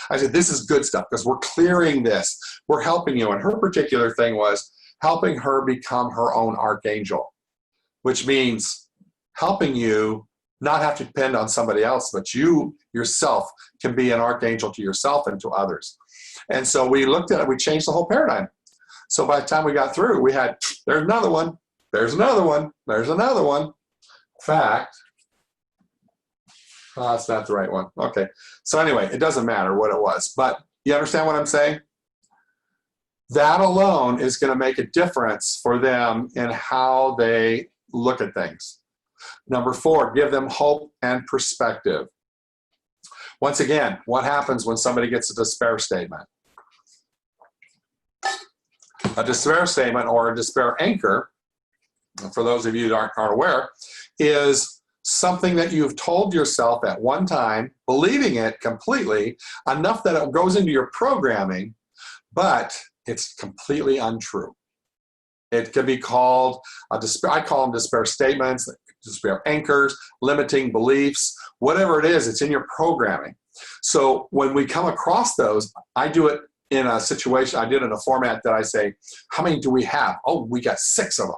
I said, this is good stuff because we're clearing this. We're helping you. And her particular thing was helping her become her own archangel, which means helping you not have to depend on somebody else, but you yourself can be an archangel to yourself and to others. And so we looked at it, we changed the whole paradigm. So by the time we got through, we had, there's another one, there's another one, there's another one. In fact, that's not the right one. Okay. So anyway, it doesn't matter what it was, but you understand what I'm saying? That alone is going to make a difference for them in how they look at things. Number 4, give them hope and perspective. Once again, what happens when somebody gets a despair statement? A despair statement or a despair anchor, for those of you that aren't aware, is something that you've told yourself at one time, believing it completely, enough that it goes into your programming, but it's completely untrue. It can be called a despair. I call them despair statements, despair anchors, limiting beliefs, whatever it is, it's in your programming. So when we come across those, I do it in a situation, I did it in a format that I say, how many do we have? Oh, we got 6 of them.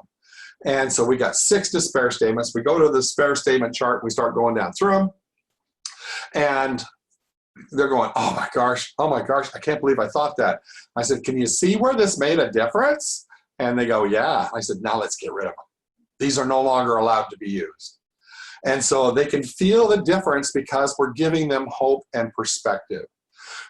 And so we got 6 despair statements. We go to the despair statement chart, we start going down through them, and they're going, oh my gosh, I can't believe I thought that. I said, can you see where this made a difference? And they go, yeah. I said, now let's get rid of them. These are no longer allowed to be used. And so they can feel the difference because we're giving them hope and perspective.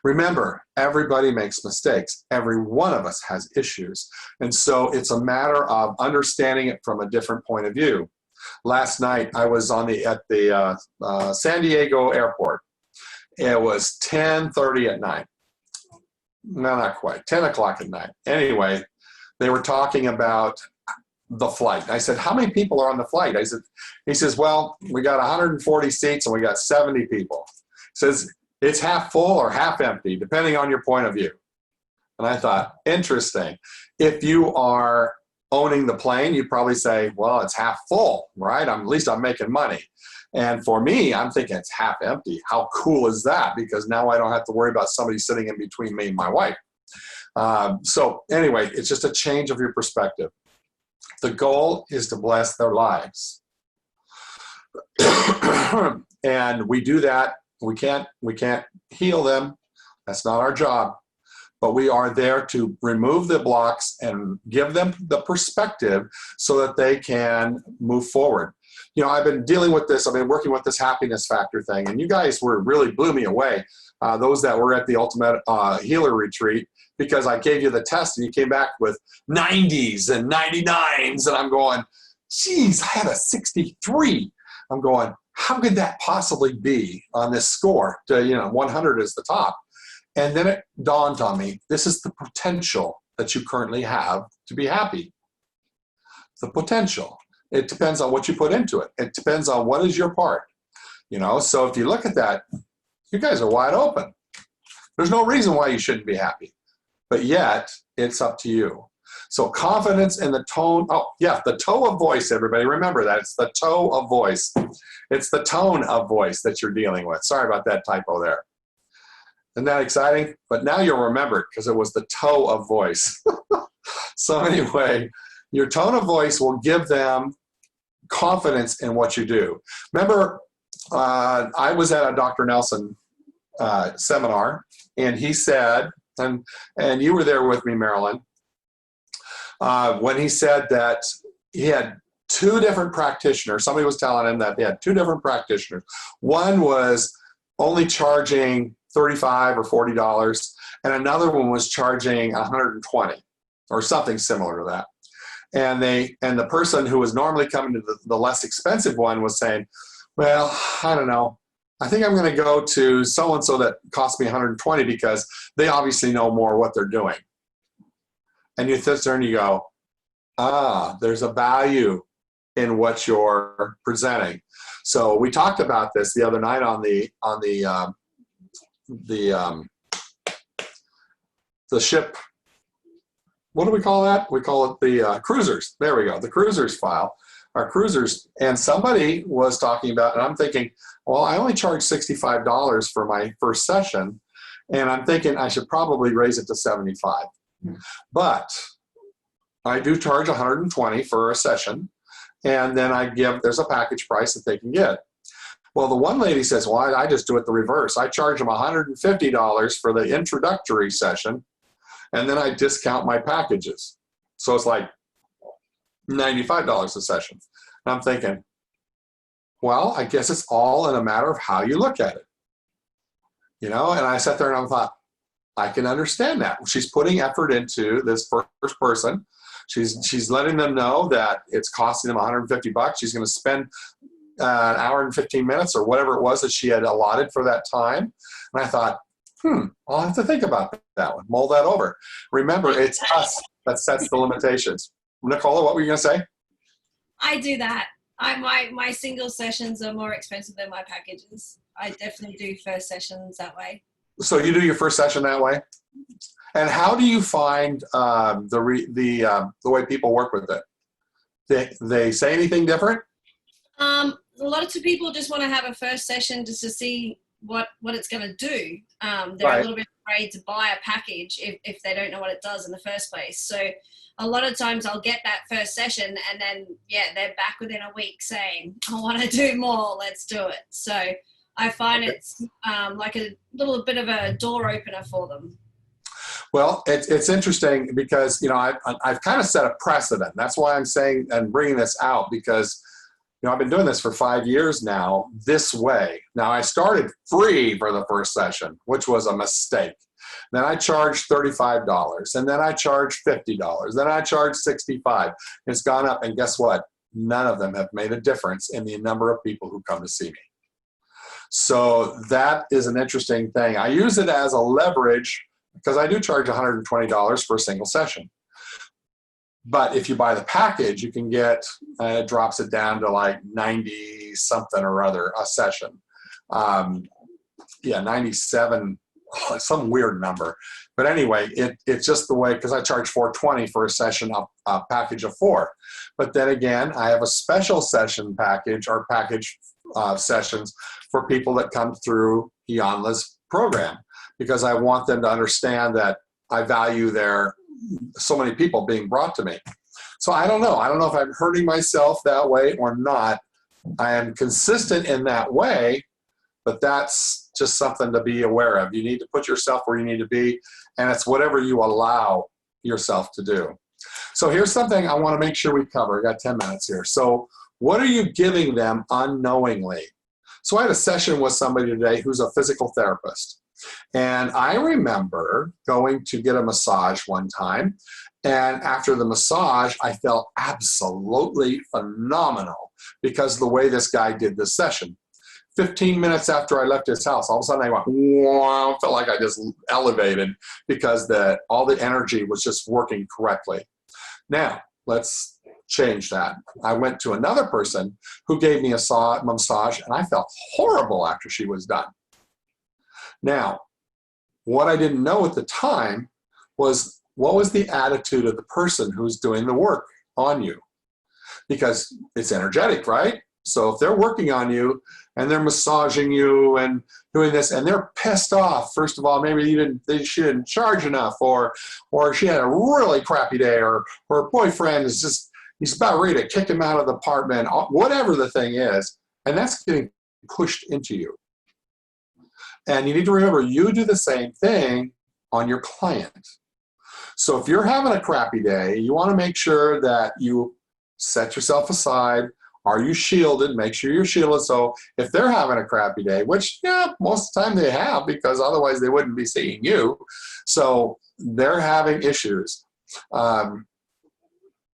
Remember, everybody makes mistakes. Every one of us has issues. And so it's a matter of understanding it from a different point of view. Last night, I was at the San Diego airport. It was 10:30 at night. No, not quite. 10 o'clock at night. Anyway, they were talking about the flight. I said, how many people are on the flight? He says, well, we got 140 seats and we got 70 people. He says, it's half full or half empty, depending on your point of view. And I thought, interesting. If you are owning the plane, you probably say, well, it's half full, right? At least I'm making money. And for me, I'm thinking it's half empty. How cool is that? Because now I don't have to worry about somebody sitting in between me and my wife. So anyway, it's just a change of your perspective. The goal is to bless their lives. And we do that. We can't heal them. That's not our job. But we are there to remove the blocks and give them the perspective so that they can move forward. You know, I've been dealing with this. I've been working with this happiness factor thing, and you guys really blew me away. Those that were at the Ultimate Healer Retreat, because I gave you the test and you came back with 90s and 99s, and I'm going, geez, I had a 63. I'm going, how could that possibly be on this score? 100 is the top. And then it dawned on me, this is the potential that you currently have to be happy. The potential. It depends on what you put into it. It depends on what is your part. So if you look at that, you guys are wide open. There's no reason why you shouldn't be happy. But yet, it's up to you. So confidence in the tone. Oh, yeah, the tone of voice, everybody. Remember that. It's the tone of voice. It's the tone of voice that you're dealing with. Sorry about that typo there. Isn't that exciting? But now you'll remember it because it was the tone of voice. So anyway, your tone of voice will give them confidence in what you do. Remember, I was at a Dr. Nelson seminar, and he said, and you were there with me, Marilyn, when he said that he had two different practitioners. Somebody was telling him that they had two different practitioners. One was only charging $35 or $40, and another one was charging $120 or something similar to that. And the person who was normally coming to the less expensive one was saying, well, I don't know. I think I'm going to go to so-and-so that cost me $120 because they obviously know more what they're doing. And you sit there and you go, there's a value in what you're presenting. So we talked about this the other night on the ship. What do we call that? We call it the cruisers. There we go. The cruisers file. Our cruisers. And somebody was talking about, and I'm thinking, well, I only charge $65 for my first session. And I'm thinking I should probably raise it to $75. But I do charge $120 for a session. And then there's a package price that they can get. Well, the one lady says, well, I just do it the reverse. I charge them $150 for the introductory session, and then I discount my packages. So it's like $95 a session. And I'm thinking, well, I guess it's all in a matter of how you look at it. And I sat there and I thought, I can understand that. She's putting effort into this first person. She's letting them know that it's costing them $150. She's going to spend an hour and 15 minutes or whatever it was that she had allotted for that time. And I thought, I'll have to think about that one, mull that over. Remember, it's us that sets the limitations. Nicola, what were you going to say? I do that. My single sessions are more expensive than my packages. I definitely do first sessions that way. So you do your first session that way? And how do you find the way people work with it? They say anything different? A lot of people just want to have a first session just to see what it's going to do. They're Right. a little bit afraid to buy a package if they don't know what it does in the first place. So a lot of times I'll get that first session and then, they're back within a week saying, I want to do more, let's do it. So I find it's like a little bit of a door opener for them. Well, it's interesting because, I've kind of set a precedent. That's why I'm saying and bringing this out because, I've been doing this for 5 years now this way. Now, I started free for the first session, which was a mistake. Then I charged $35, and then I charged $50. Then I charged $65. It's gone up, and guess what? None of them have made a difference in the number of people who come to see me. So that is an interesting thing. I use it as a leverage because I do charge $120 for a single session. But if you buy the package, you can get, it drops it down to like 90 something or other a session. 97, some weird number. But anyway, it's just the way, because I charge $420 for a session, a package of 4. But then again, I have a special session package or package sessions for people that come through Ianla's program, because I want them to understand that I value so many people being brought to me. So I don't know. I don't know if I'm hurting myself that way or not. I am consistent in that way, but that's just something to be aware of. You need to put yourself where you need to be, and it's whatever you allow yourself to do. So here's something I want to make sure we cover. I got 10 minutes here. So what are you giving them unknowingly? So I had a session with somebody today who's a physical therapist. And I remember going to get a massage one time, and after the massage, I felt absolutely phenomenal because of the way this guy did this session. 15 minutes after I left his house, all of a sudden I went, wow, felt like I just elevated because all the energy was just working correctly. Now, let's change that. I went to another person who gave me a massage, and I felt horrible after she was done. Now, what I didn't know at the time was what was the attitude of the person who's doing the work on you? Because it's energetic, right? So if they're working on you and they're massaging you and doing this and they're pissed off, first of all, maybe she didn't charge enough, or she had a really crappy day, or her boyfriend is just, he's about ready to kick him out of the apartment, whatever the thing is, and that's getting pushed into you. And you need to remember, you do the same thing on your client. So if you're having a crappy day, you want to make sure that you set yourself aside. Are you shielded? Make sure you're shielded. So if they're having a crappy day, which, yeah, most of the time they have, because otherwise they wouldn't be seeing you. So they're having issues.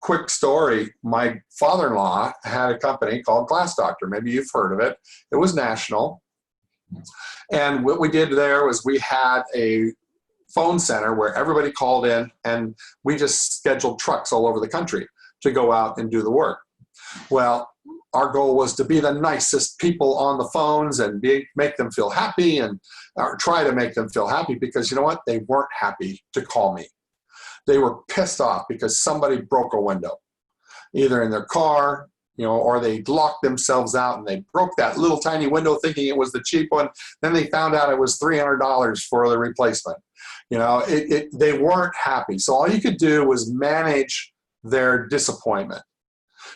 Quick story, my father-in-law had a company called Glass Doctor. Maybe you've heard of it. It was national. And what we did there was we had a phone center where everybody called in, and we just scheduled trucks all over the country to go out and do the work. Well, our goal was to be the nicest people on the phones and make them feel happy, and or try to make them feel happy, because you know what? They weren't happy to call me. They were pissed off because somebody broke a window, either in their car, or they locked themselves out and they broke that little tiny window thinking it was the cheap one. Then they found out it was $300 for the replacement. They weren't happy. So all you could do was manage their disappointment.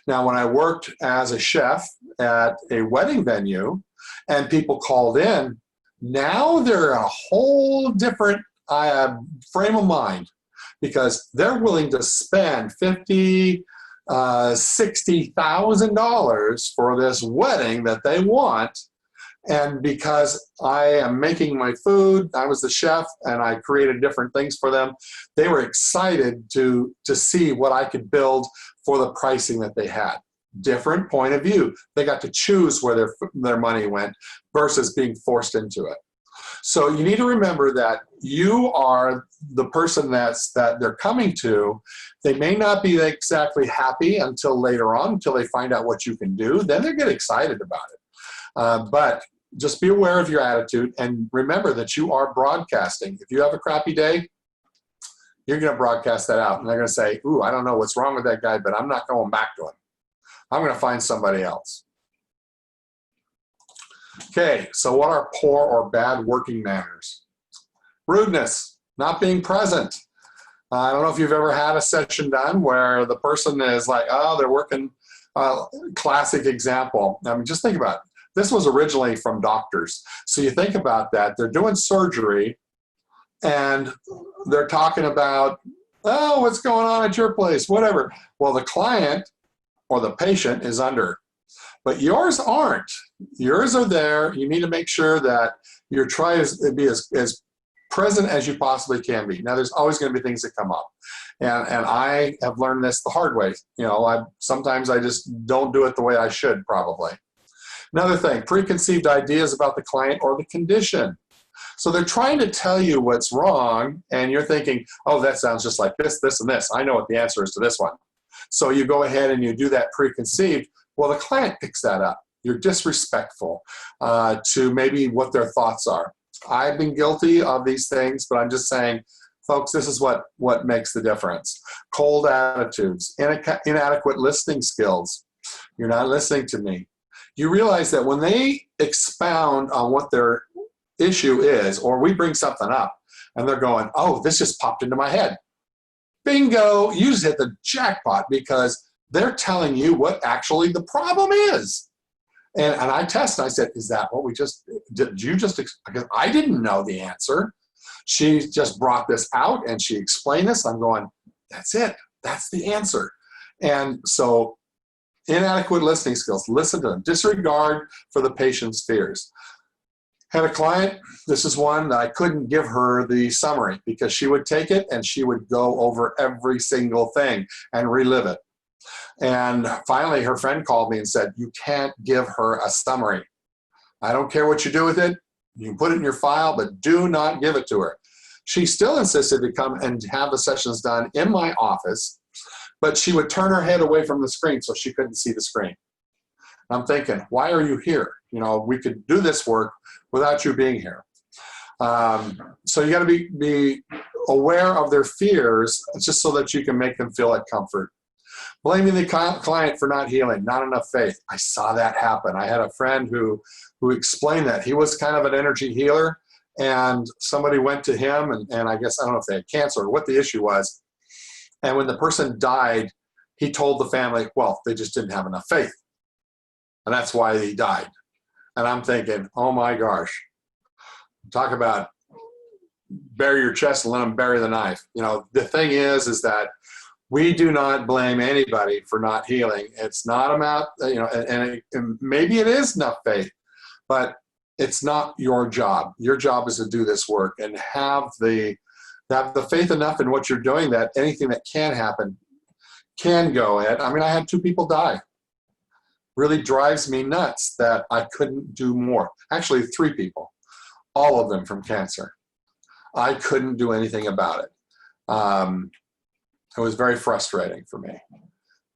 Now, when I worked as a chef at a wedding venue and people called in, now they're in a whole different frame of mind, because they're willing to spend $50,000, $60,000 for this wedding that they want. And because I am making my food, I was the chef and I created different things for them, they were excited to see what I could build for the pricing that they had. Different point of view. They got to choose where their money went versus being forced into it. So you need to remember that you are the person that they're coming to. They may not be exactly happy until later on, until they find out what you can do. Then they get excited about it. But just be aware of your attitude, and remember that you are broadcasting. If you have a crappy day, you're going to broadcast that out. And they're going to say, ooh, I don't know what's wrong with that guy, but I'm not going back to him. I'm going to find somebody else. Okay, so what are poor or bad working manners? Rudeness, not being present. I don't know if you've ever had a session done where the person is like, oh, they're working. Classic example. I mean, just think about it. This was originally from doctors. So you think about that. They're doing surgery and they're talking about, oh, what's going on at your place, whatever. Well, the client or the patient is under. But yours aren't. Yours are there. You need to make sure that you're trying to be as present as you possibly can be. Now, there's always going to be things that come up. And I have learned this the hard way. Sometimes I just don't do it the way I should, probably. Another thing, preconceived ideas about the client or the condition. So they're trying to tell you what's wrong, and you're thinking, oh, that sounds just like this, this, and this. I know what the answer is to this one. So you go ahead and you do that preconceived. Well, the client picks that up. You're disrespectful to maybe what their thoughts are. I've been guilty of these things, but I'm just saying, folks, this is what makes the difference. Cold attitudes, inadequate listening skills. You're not listening to me. You realize that when they expound on what their issue is, or we bring something up, and they're going, oh, this just popped into my head. Bingo, you just hit the jackpot, because they're telling you what actually the problem is. And I test, and I said, is that what did you just, because I didn't know the answer. She just brought this out and she explained this. I'm going, that's it. That's the answer. And so inadequate listening skills, listen to them. Disregard for the patient's fears. Had a client, this is one that I couldn't give her the summary, because she would take it and she would go over every single thing and relive it. And finally, her friend called me and said, you can't give her a summary. I don't care what you do with it. You can put it in your file, but do not give it to her. She still insisted to come and have the sessions done in my office, but she would turn her head away from the screen so she couldn't see the screen. I'm thinking, why are you here? We could do this work without you being here. So you got to be aware of their fears, just so that you can make them feel at comfort. Blaming the client for not healing, not enough faith. I saw that happen. I had a friend who explained that. He was kind of an energy healer, and somebody went to him, and I guess, I don't know if they had cancer or what the issue was. And when the person died, he told the family, well, they just didn't have enough faith. And that's why he died. And I'm thinking, oh my gosh, talk about bury your chest and let them bury the knife. You know, the thing is that we do not blame anybody for not healing. It's not about, you know, and maybe it is enough faith, but it's not your job. Your job is to do this work and have the faith enough in what you're doing that anything that can happen can go ahead. I mean, I had 2 people die. Really drives me nuts that I couldn't do more. Actually, 3 people, all of them from cancer. I couldn't do anything about it. It was very frustrating for me.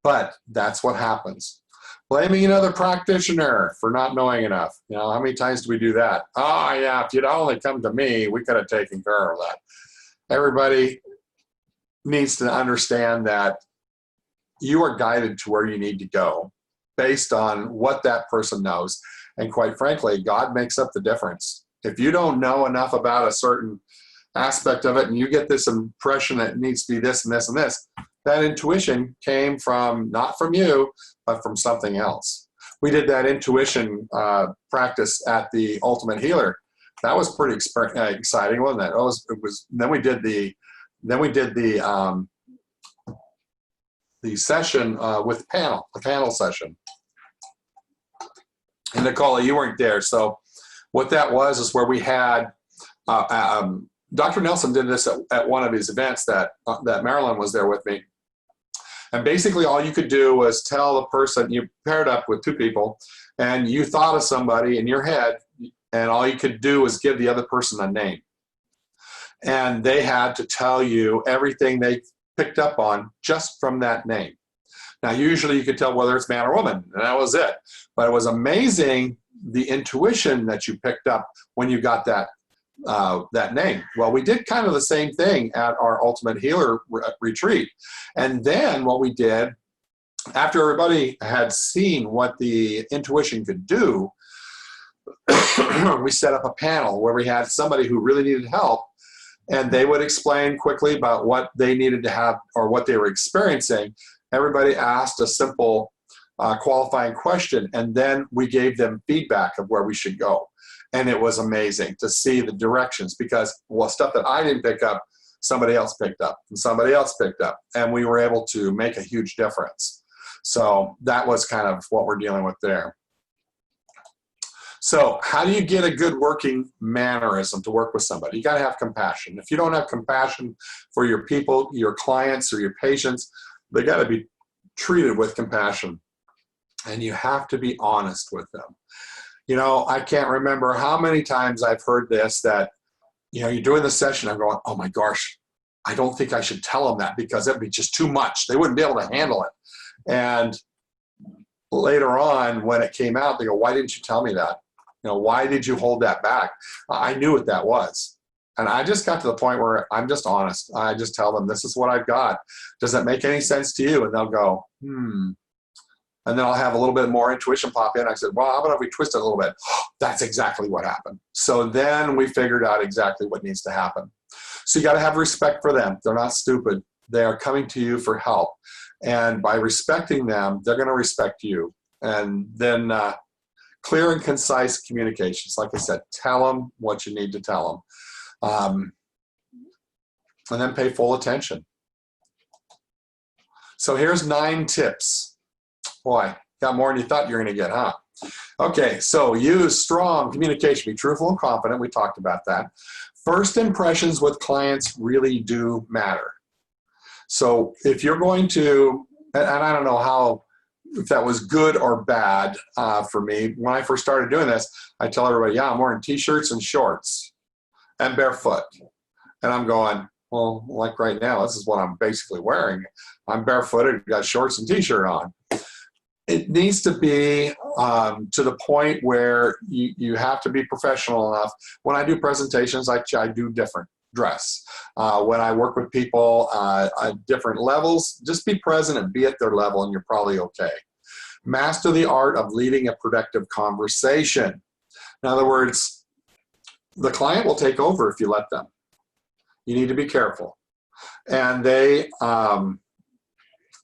But that's what happens. Blaming another practitioner for not knowing enough. You know, how many times do we do that? Oh, yeah, if you'd only come to me, we could have taken care of that. Everybody needs to understand that you are guided to where you need to go based on what that person knows. And quite frankly, God makes up the difference. If you don't know enough about a certain aspect of it and you get this impression that it needs to be this and this and this, that intuition came from, not from you, but from something else. We did that intuition practice at the Ultimate Healer. That was pretty exciting, wasn't it? It was. Then we did the session with the panel session. And Nicole, you weren't there. So what that was is where we had, Dr. Nelson did this at one of his events that Marilyn was there with me. And basically all you could do was tell the person, you paired up with 2 people, and you thought of somebody in your head, and all you could do was give the other person a name. And they had to tell you everything they picked up on just from that name. Now, usually you could tell whether it's man or woman, and that was it. But it was amazing the intuition that you picked up when you got that name. Well, we did kind of the same thing at our Ultimate Healer retreat. And then what we did, after everybody had seen what the intuition could do, we set up a panel where we had somebody who really needed help, and they would explain quickly about what they needed to have or what they were experiencing. Everybody asked a simple qualifying question, and then we gave them feedback of where we should go. And it was amazing to see the directions, because, well, stuff that I didn't pick up, somebody else picked up, and somebody else picked up, and we were able to make a huge difference. So that was kind of what we're dealing with there. So how do you get a good working mannerism to work with somebody? You got to have compassion. If you don't have compassion for your people, your clients, or your patients, they got to be treated with compassion. And you have to be honest with them. You know, I can't remember how many times I've heard this, that, you know, you're doing the session, I'm going, oh my gosh, I don't think I should tell them that, because it'd be just too much. They wouldn't be able to handle it. And later on, when it came out, they go, why didn't you tell me that? You know, why did you hold that back? I knew what that was. And I just got to the point where I'm just honest. I just tell them, this is what I've got. Does that make any sense to you? And they'll go, And then I'll have a little bit more intuition pop in. I said, well, how about if we twist it a little bit? That's exactly what happened. So then we figured out exactly what needs to happen. So you got to have respect for them. They're not stupid. They are coming to you for help. And by respecting them, they're going to respect you. And then clear and concise communications. Like I said, tell them what you need to tell them. And then pay full attention. So here's 9 tips. Boy, got more than you thought you were going to get, huh? Okay, so use strong communication. Be truthful and confident. We talked about that. First impressions with clients really do matter. So if you're going to, and I don't know if that was good or bad for me. When I first started doing this, I tell everybody, yeah, I'm wearing t-shirts and shorts and barefoot. And I'm going, well, like right now, this is what I'm basically wearing. I'm barefooted, got shorts and t-shirt on. it needs to be to the point where you have to be professional enough. When I do presentations, I do different dress. When I work with people at different levels, just be present and be at their level and you're probably okay. Master the art of leading a productive conversation. In other words, the client will take over if you let them. You need to be careful. And they, and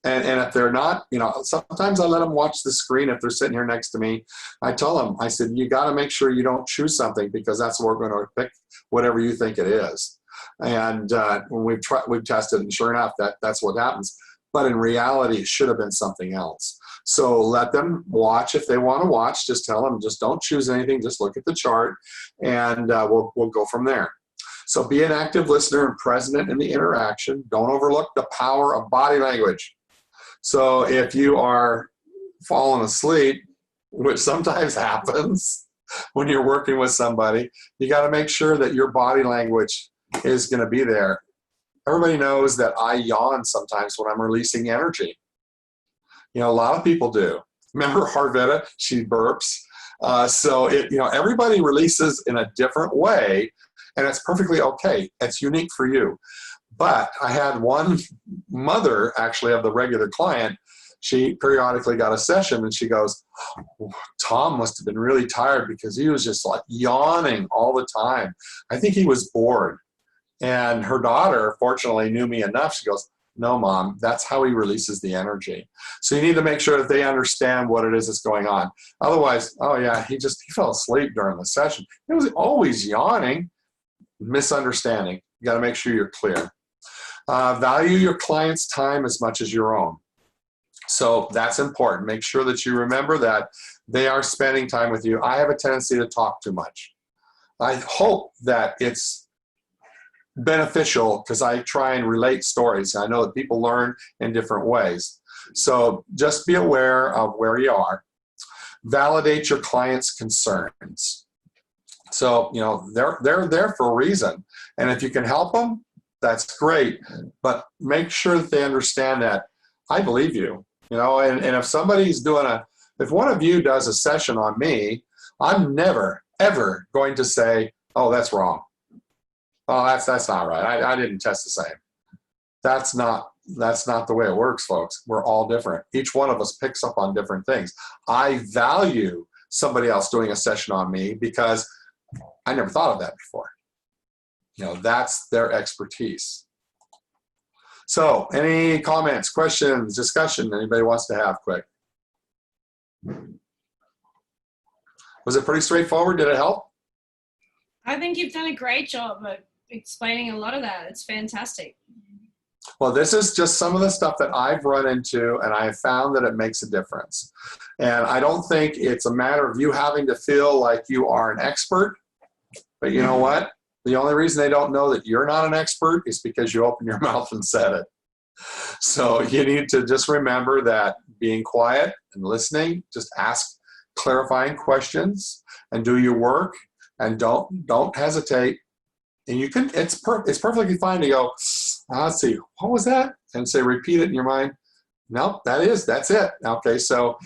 if they're not, sometimes I let them watch the screen if they're sitting here next to me. I tell them, I said, you got to make sure you don't choose something because that's what we're going to pick, whatever you think it is. And when we've tested, and sure enough, that's what happens. But in reality, it should have been something else. So let them watch if they want to watch. Just tell them, just don't choose anything. Just look at the chart, and we'll go from there. So be an active listener and present in the interaction. Don't overlook the power of body language. So if you are falling asleep, which sometimes happens when you're working with somebody, you got to make sure that your body language is going to be there. Everybody knows that I yawn sometimes when I'm releasing energy. A lot of people do. Remember Harvetta? She burps. So everybody releases in a different way, and it's perfectly okay. It's unique for you. But I had one mother, actually, of the regular client. She periodically got a session, and she goes, Tom must have been really tired because he was just like yawning all the time. I think he was bored. And her daughter, fortunately, knew me enough. She goes, no, Mom, that's how he releases the energy. So you need to make sure that they understand what it is that's going on. Otherwise, oh, yeah, he fell asleep during the session. He was always yawning. Misunderstanding. You got to make sure you're clear. Value your client's time as much as your own. So that's important. Make sure that you remember that they are spending time with you. I have a tendency to talk too much. I hope that it's beneficial because I try and relate stories. I know that people learn in different ways. So just be aware of where you are. Validate your client's concerns. So, they're there for a reason. And if you can help them, that's great. But make sure that they understand that I believe you. And if somebody's if one of you does a session on me, I'm never, ever going to say, oh, that's wrong. Oh, that's not right. I didn't test the same. That's not the way it works, folks. We're all different. Each one of us picks up on different things. I value somebody else doing a session on me because I never thought of that before. That's their expertise. So any comments, questions, discussion anybody wants to have quick? Was it pretty straightforward? Did it help? I think you've done a great job of explaining a lot of that. It's fantastic. Well, this is just some of the stuff that I've run into, and I have found that it makes a difference. And I don't think it's a matter of you having to feel like you are an expert. But you know what? The only reason they don't know that you're not an expert is because you opened your mouth and said it. So you need to just remember that being quiet and listening, just ask clarifying questions and do your work, and don't hesitate. And you can, it's perfectly fine to go, let's see, what was that? And say, repeat it in your mind. Nope, that's it. Okay, so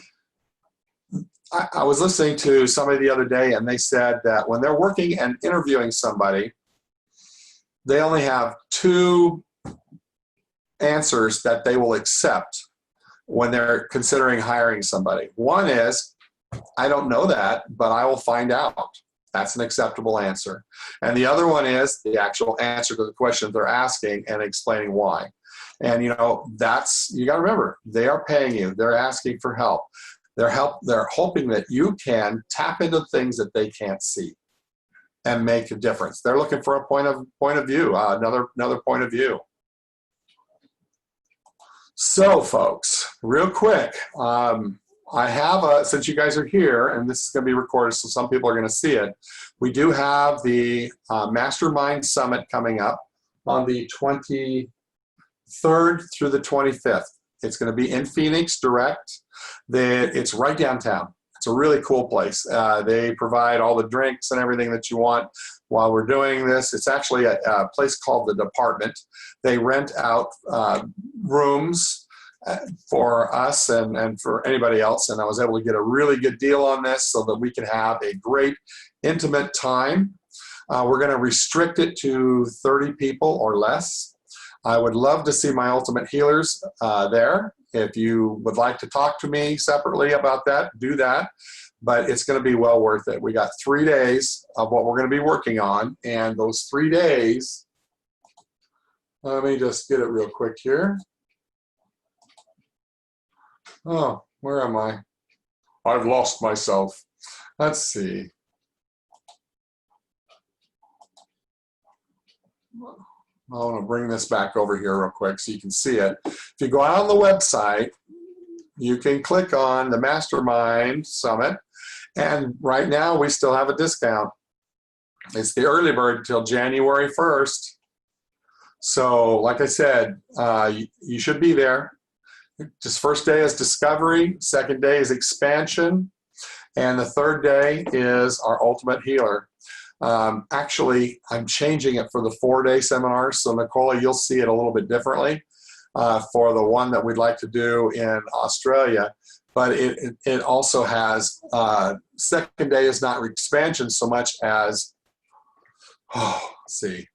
I was listening to somebody the other day, and they said that when they're working and interviewing somebody, they only have 2 answers that they will accept when they're considering hiring somebody. One is, I don't know that, but I will find out. That's an acceptable answer. And the other one is the actual answer to the question they're asking and explaining why. And you got to remember, they are paying you. They're asking for help. They're hoping that you can tap into things that they can't see and make a difference. They're looking for a point of view, another point of view. So, folks, real quick, I have since you guys are here, and this is going to be recorded, so some people are going to see it. We do have the MasterMind Summit coming up on the 23rd through the 25th. It's going to be in Phoenix, direct. It's right downtown. It's a really cool place. They provide all the drinks and everything that you want while we're doing this. It's actually a place called The Department. They rent out rooms for us and for anybody else. And I was able to get a really good deal on this so that we can have a great intimate time. We're going to restrict it to 30 people or less. I would love to see my ultimate healers there. If you would like to talk to me separately about that, do that. But it's going to be well worth it. We got 3 days of what we're going to be working on. And those 3 days, let me just get it real quick here. Oh, where am I? I've lost myself. Let's see. I want to bring this back over here real quick so you can see it. If you go out on the website, you can click on the MasterMind Summit. And right now, we still have a discount. It's the early bird until January 1st. So, like I said, you should be there. Just first day is discovery, second day is expansion, and the third day is our ultimate healer. Actually, I'm changing it for the 4-day seminar. So, Nicola, you'll see it a little bit differently for the one that we'd like to do in Australia. But it also has, second day is not expansion so much as, let's see,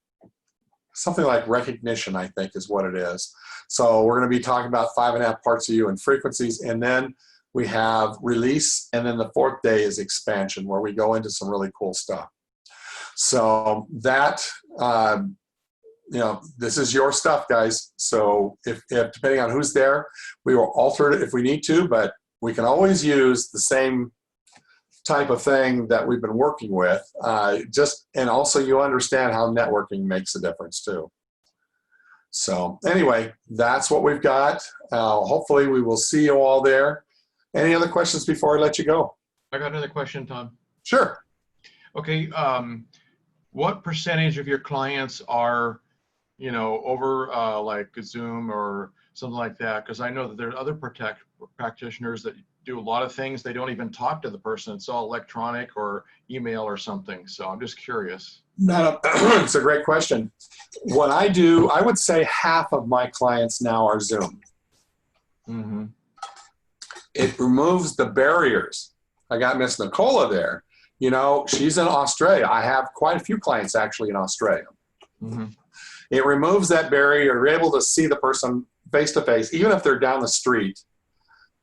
something like recognition, I think is what it is. So we're going to be talking about 5.5 parts of you and frequencies. And then we have release. And then the 4th day is expansion, where we go into some really cool stuff. So that, this is your stuff, guys. So if depending on who's there, we will alter it if we need to, but we can always use the same type of thing that we've been working with. And also you understand how networking makes a difference too. So anyway, that's what we've got. Hopefully we will see you all there. Any other questions before I let you go? I got another question, Tom. Sure. Okay. What percentage of your clients are, over like Zoom or something like that? Because I know that there are other practitioners that do a lot of things. They don't even talk to the person. It's all electronic or email or something. So I'm just curious. It's a great question. What I do, I would say half of my clients now are Zoom. Mm-hmm. It removes the barriers. I got Miss Nicola there. She's in Australia. I have quite a few clients actually in Australia. Mm-hmm. It removes that barrier. You're able to see the person face to face, even if they're down the street.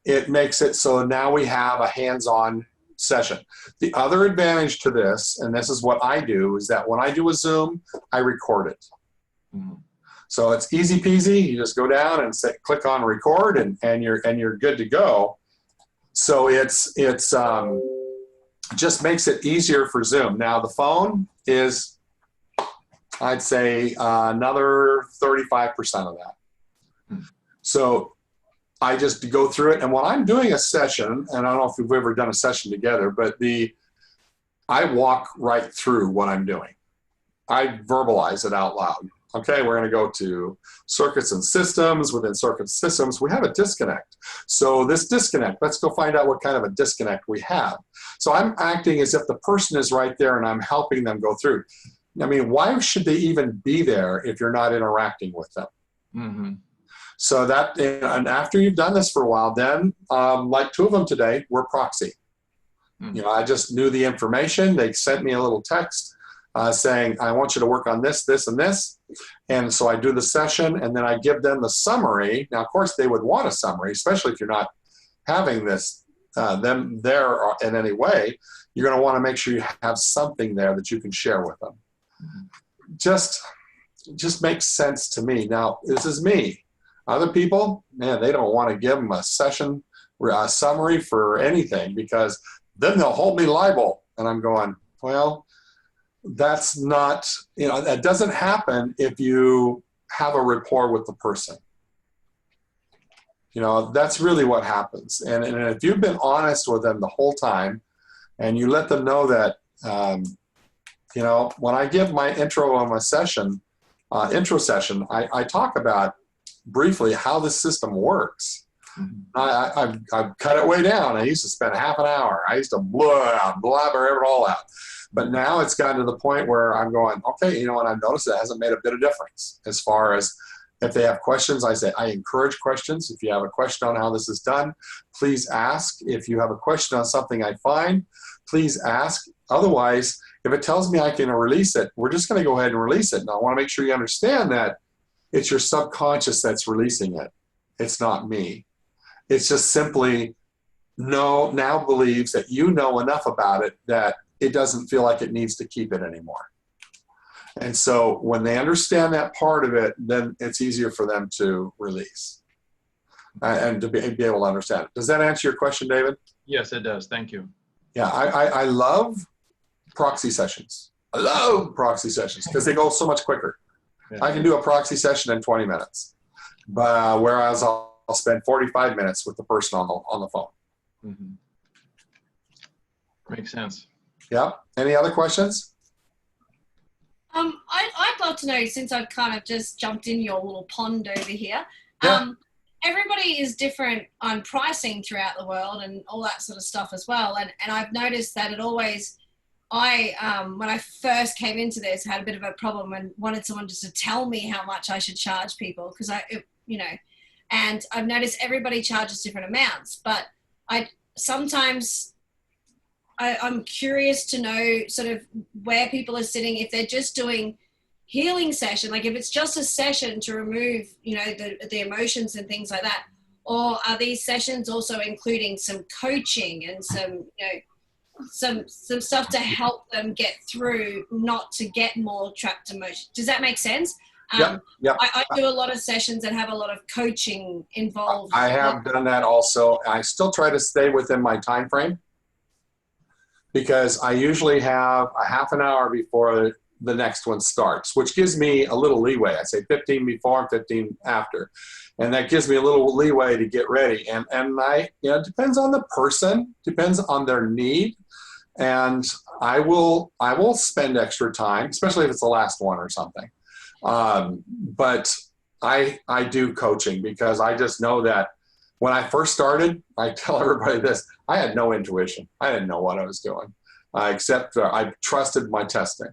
It makes it so now we have a hands-on session. The other advantage to this, and this is what I do, is that when I do a Zoom, I record it. Mm-hmm. So it's easy peasy. You just go down and click on record, and you're good to go. So it's just makes it easier for Zoom. Now the phone is, I'd say, another 35% of that. Mm-hmm. So I just go through it, and when I'm doing a session, and I don't know if we've ever done a session together, but I walk right through what I'm doing. I verbalize it out loud. Okay, we're going to go to circuits and systems. Within circuits and systems, we have a disconnect. So this disconnect, let's go find out what kind of a disconnect we have. So I'm acting as if the person is right there, and I'm helping them go through. I mean, why should they even be there if you're not interacting with them? Mm-hmm. So that, and after you've done this for a while, then like 2 of them today were proxy. Mm-hmm. I just knew the information. They sent me a little text saying, I want you to work on this, this, and this. And so I do the session, and then I give them the summary. Now, of course, they would want a summary, especially if you're not having this, them there in any way. You're going to want to make sure you have something there that you can share with them. Mm-hmm. Just makes sense to me. Now, this is me. Other people, man, they don't want to give them a session, a summary for anything, because then they'll hold me liable. And I'm going, well, that's not, that doesn't happen if you have a rapport with the person. That's really what happens. And if you've been honest with them the whole time, and you let them know that, when I give my intro on my session, intro session, I talk about briefly how the system works. Mm-hmm. I've cut it way down. I used to spend half an hour. I used to blabber it all out. But now it's gotten to the point where I'm going, okay, and I've noticed it hasn't made a bit of difference as far as If they have questions, I encourage questions. If you have a question on how this is done, please ask. If you have a question on something I find, please ask. Otherwise, if it tells me I can release it, we're just going to go ahead and release it. And I want to make sure you understand that it's your subconscious that's releasing it. It's not me. It's just simply now believes that you know enough about it that it doesn't feel like it needs to keep it anymore. And so when they understand that part of it, then it's easier for them to release and to be able to understand it. Does that answer your question, David? Yes, it does. Thank you. Yeah, I love proxy sessions. I love proxy sessions because they go so much quicker. Yeah. I can do a proxy session in 20 minutes, but whereas I'll spend 45 minutes with the person on the phone. Mm-hmm. Makes sense. Yeah. Any other questions? I'd love to know, since I've kind of just jumped in your little pond over here. Yeah. Everybody is different on pricing throughout the world and all that sort of stuff as well. And I've noticed that when I first came into this, had a bit of a problem and wanted someone just to tell me how much I should charge people because and I've noticed everybody charges different amounts, but I'm curious to know sort of where people are sitting, if they're just doing healing session, like if it's just a session to remove, the emotions and things like that, or are these sessions also including some coaching and some stuff to help them get through, not to get more trapped emotion? Does that make sense? Yep. I do a lot of sessions that have a lot of coaching involved. I have done that also. I still try to stay within my time frame because I usually have a half an hour before the next one starts, which gives me a little leeway. I say 15 before and 15 after. And that gives me a little leeway to get ready. And it depends on the person, depends on their need. And I will spend extra time, especially if it's the last one or something. But I do coaching because I just know that when I first started, I tell everybody this, I had no intuition. I didn't know what I was doing, except I trusted my testing.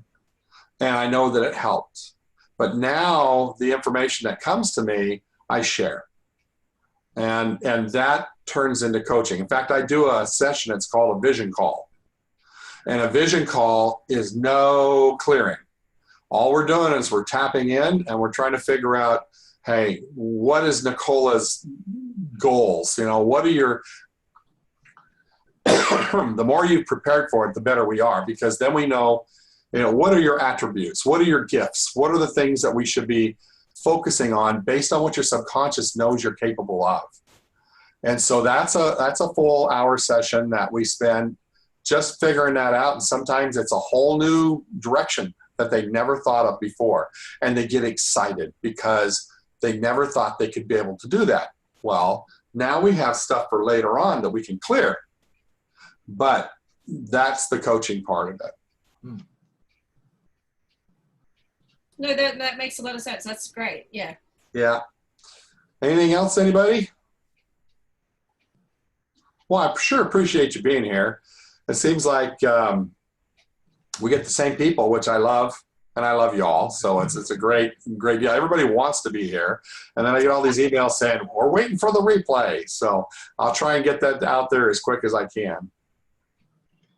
And I know that it helped. But now the information that comes to me, I share. And that turns into coaching. In fact, I do a session, it's called a vision call. And a vision call is no clearing. All we're doing is we're tapping in and we're trying to figure out, hey, what is Nicola's goals? What are your, the more you've prepared for it, the better we are, because then we know, what are your attributes? What are your gifts? What are the things that we should be focusing on based on what your subconscious knows you're capable of? And so that's a full hour session that we spend just figuring that out. And sometimes it's a whole new direction that they never thought of before. And they get excited because they never thought they could be able to do that. Well, now we have stuff for later on that we can clear. But that's the coaching part of it. No, that makes a lot of sense. That's great. Yeah. Yeah. Anything else, anybody? Well, I sure appreciate you being here. It seems like we get the same people, which I love, and I love y'all. So it's a great deal. Everybody wants to be here. And then I get all these emails saying, we're waiting for the replay. So I'll try and get that out there as quick as I can.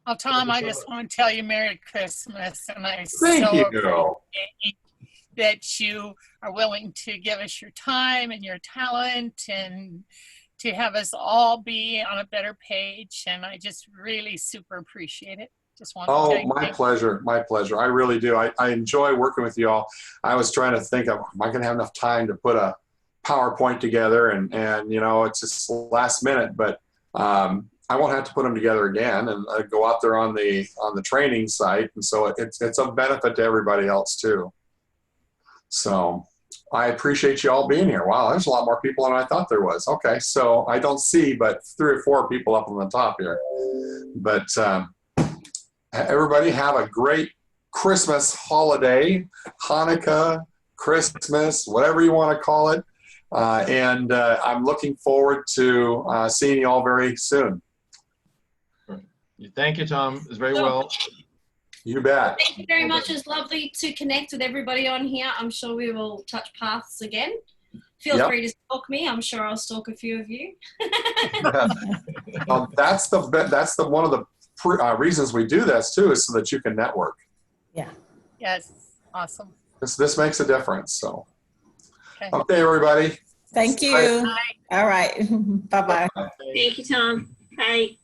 Well, Tom, I just want to tell you Merry Christmas. And I Thank so you. appreciate that you are willing to give us your time and your talent and to have us all be on a better page. And I just really super appreciate it. Just want to tell you. My pleasure. My pleasure. I really do. I enjoy working with you all. I was trying to think of, am I going to have enough time to put a PowerPoint together? And it's just last minute, but I won't have to put them together again and go out there on the training site. And so it's a benefit to everybody else too. So I appreciate you all being here. Wow, there's a lot more people than I thought there was. Okay, so I don't see but 3 or 4 people up on the top here. But everybody have a great Christmas holiday, Hanukkah, Christmas, whatever you want to call it. And I'm looking forward to seeing you all very soon. Thank you, Tom. It's very well. You bet. Thank you very much. It's lovely to connect with everybody on here. I'm sure we will touch paths again. feel free to stalk me. I'm sure I'll stalk a few of you. That's the one of the reasons we do this too, is so that you can network. Yeah. Yes. Awesome. This makes a difference. So, Okay. okay, everybody. Thank you. All right. Bye-bye. Thank you, Tom. Bye.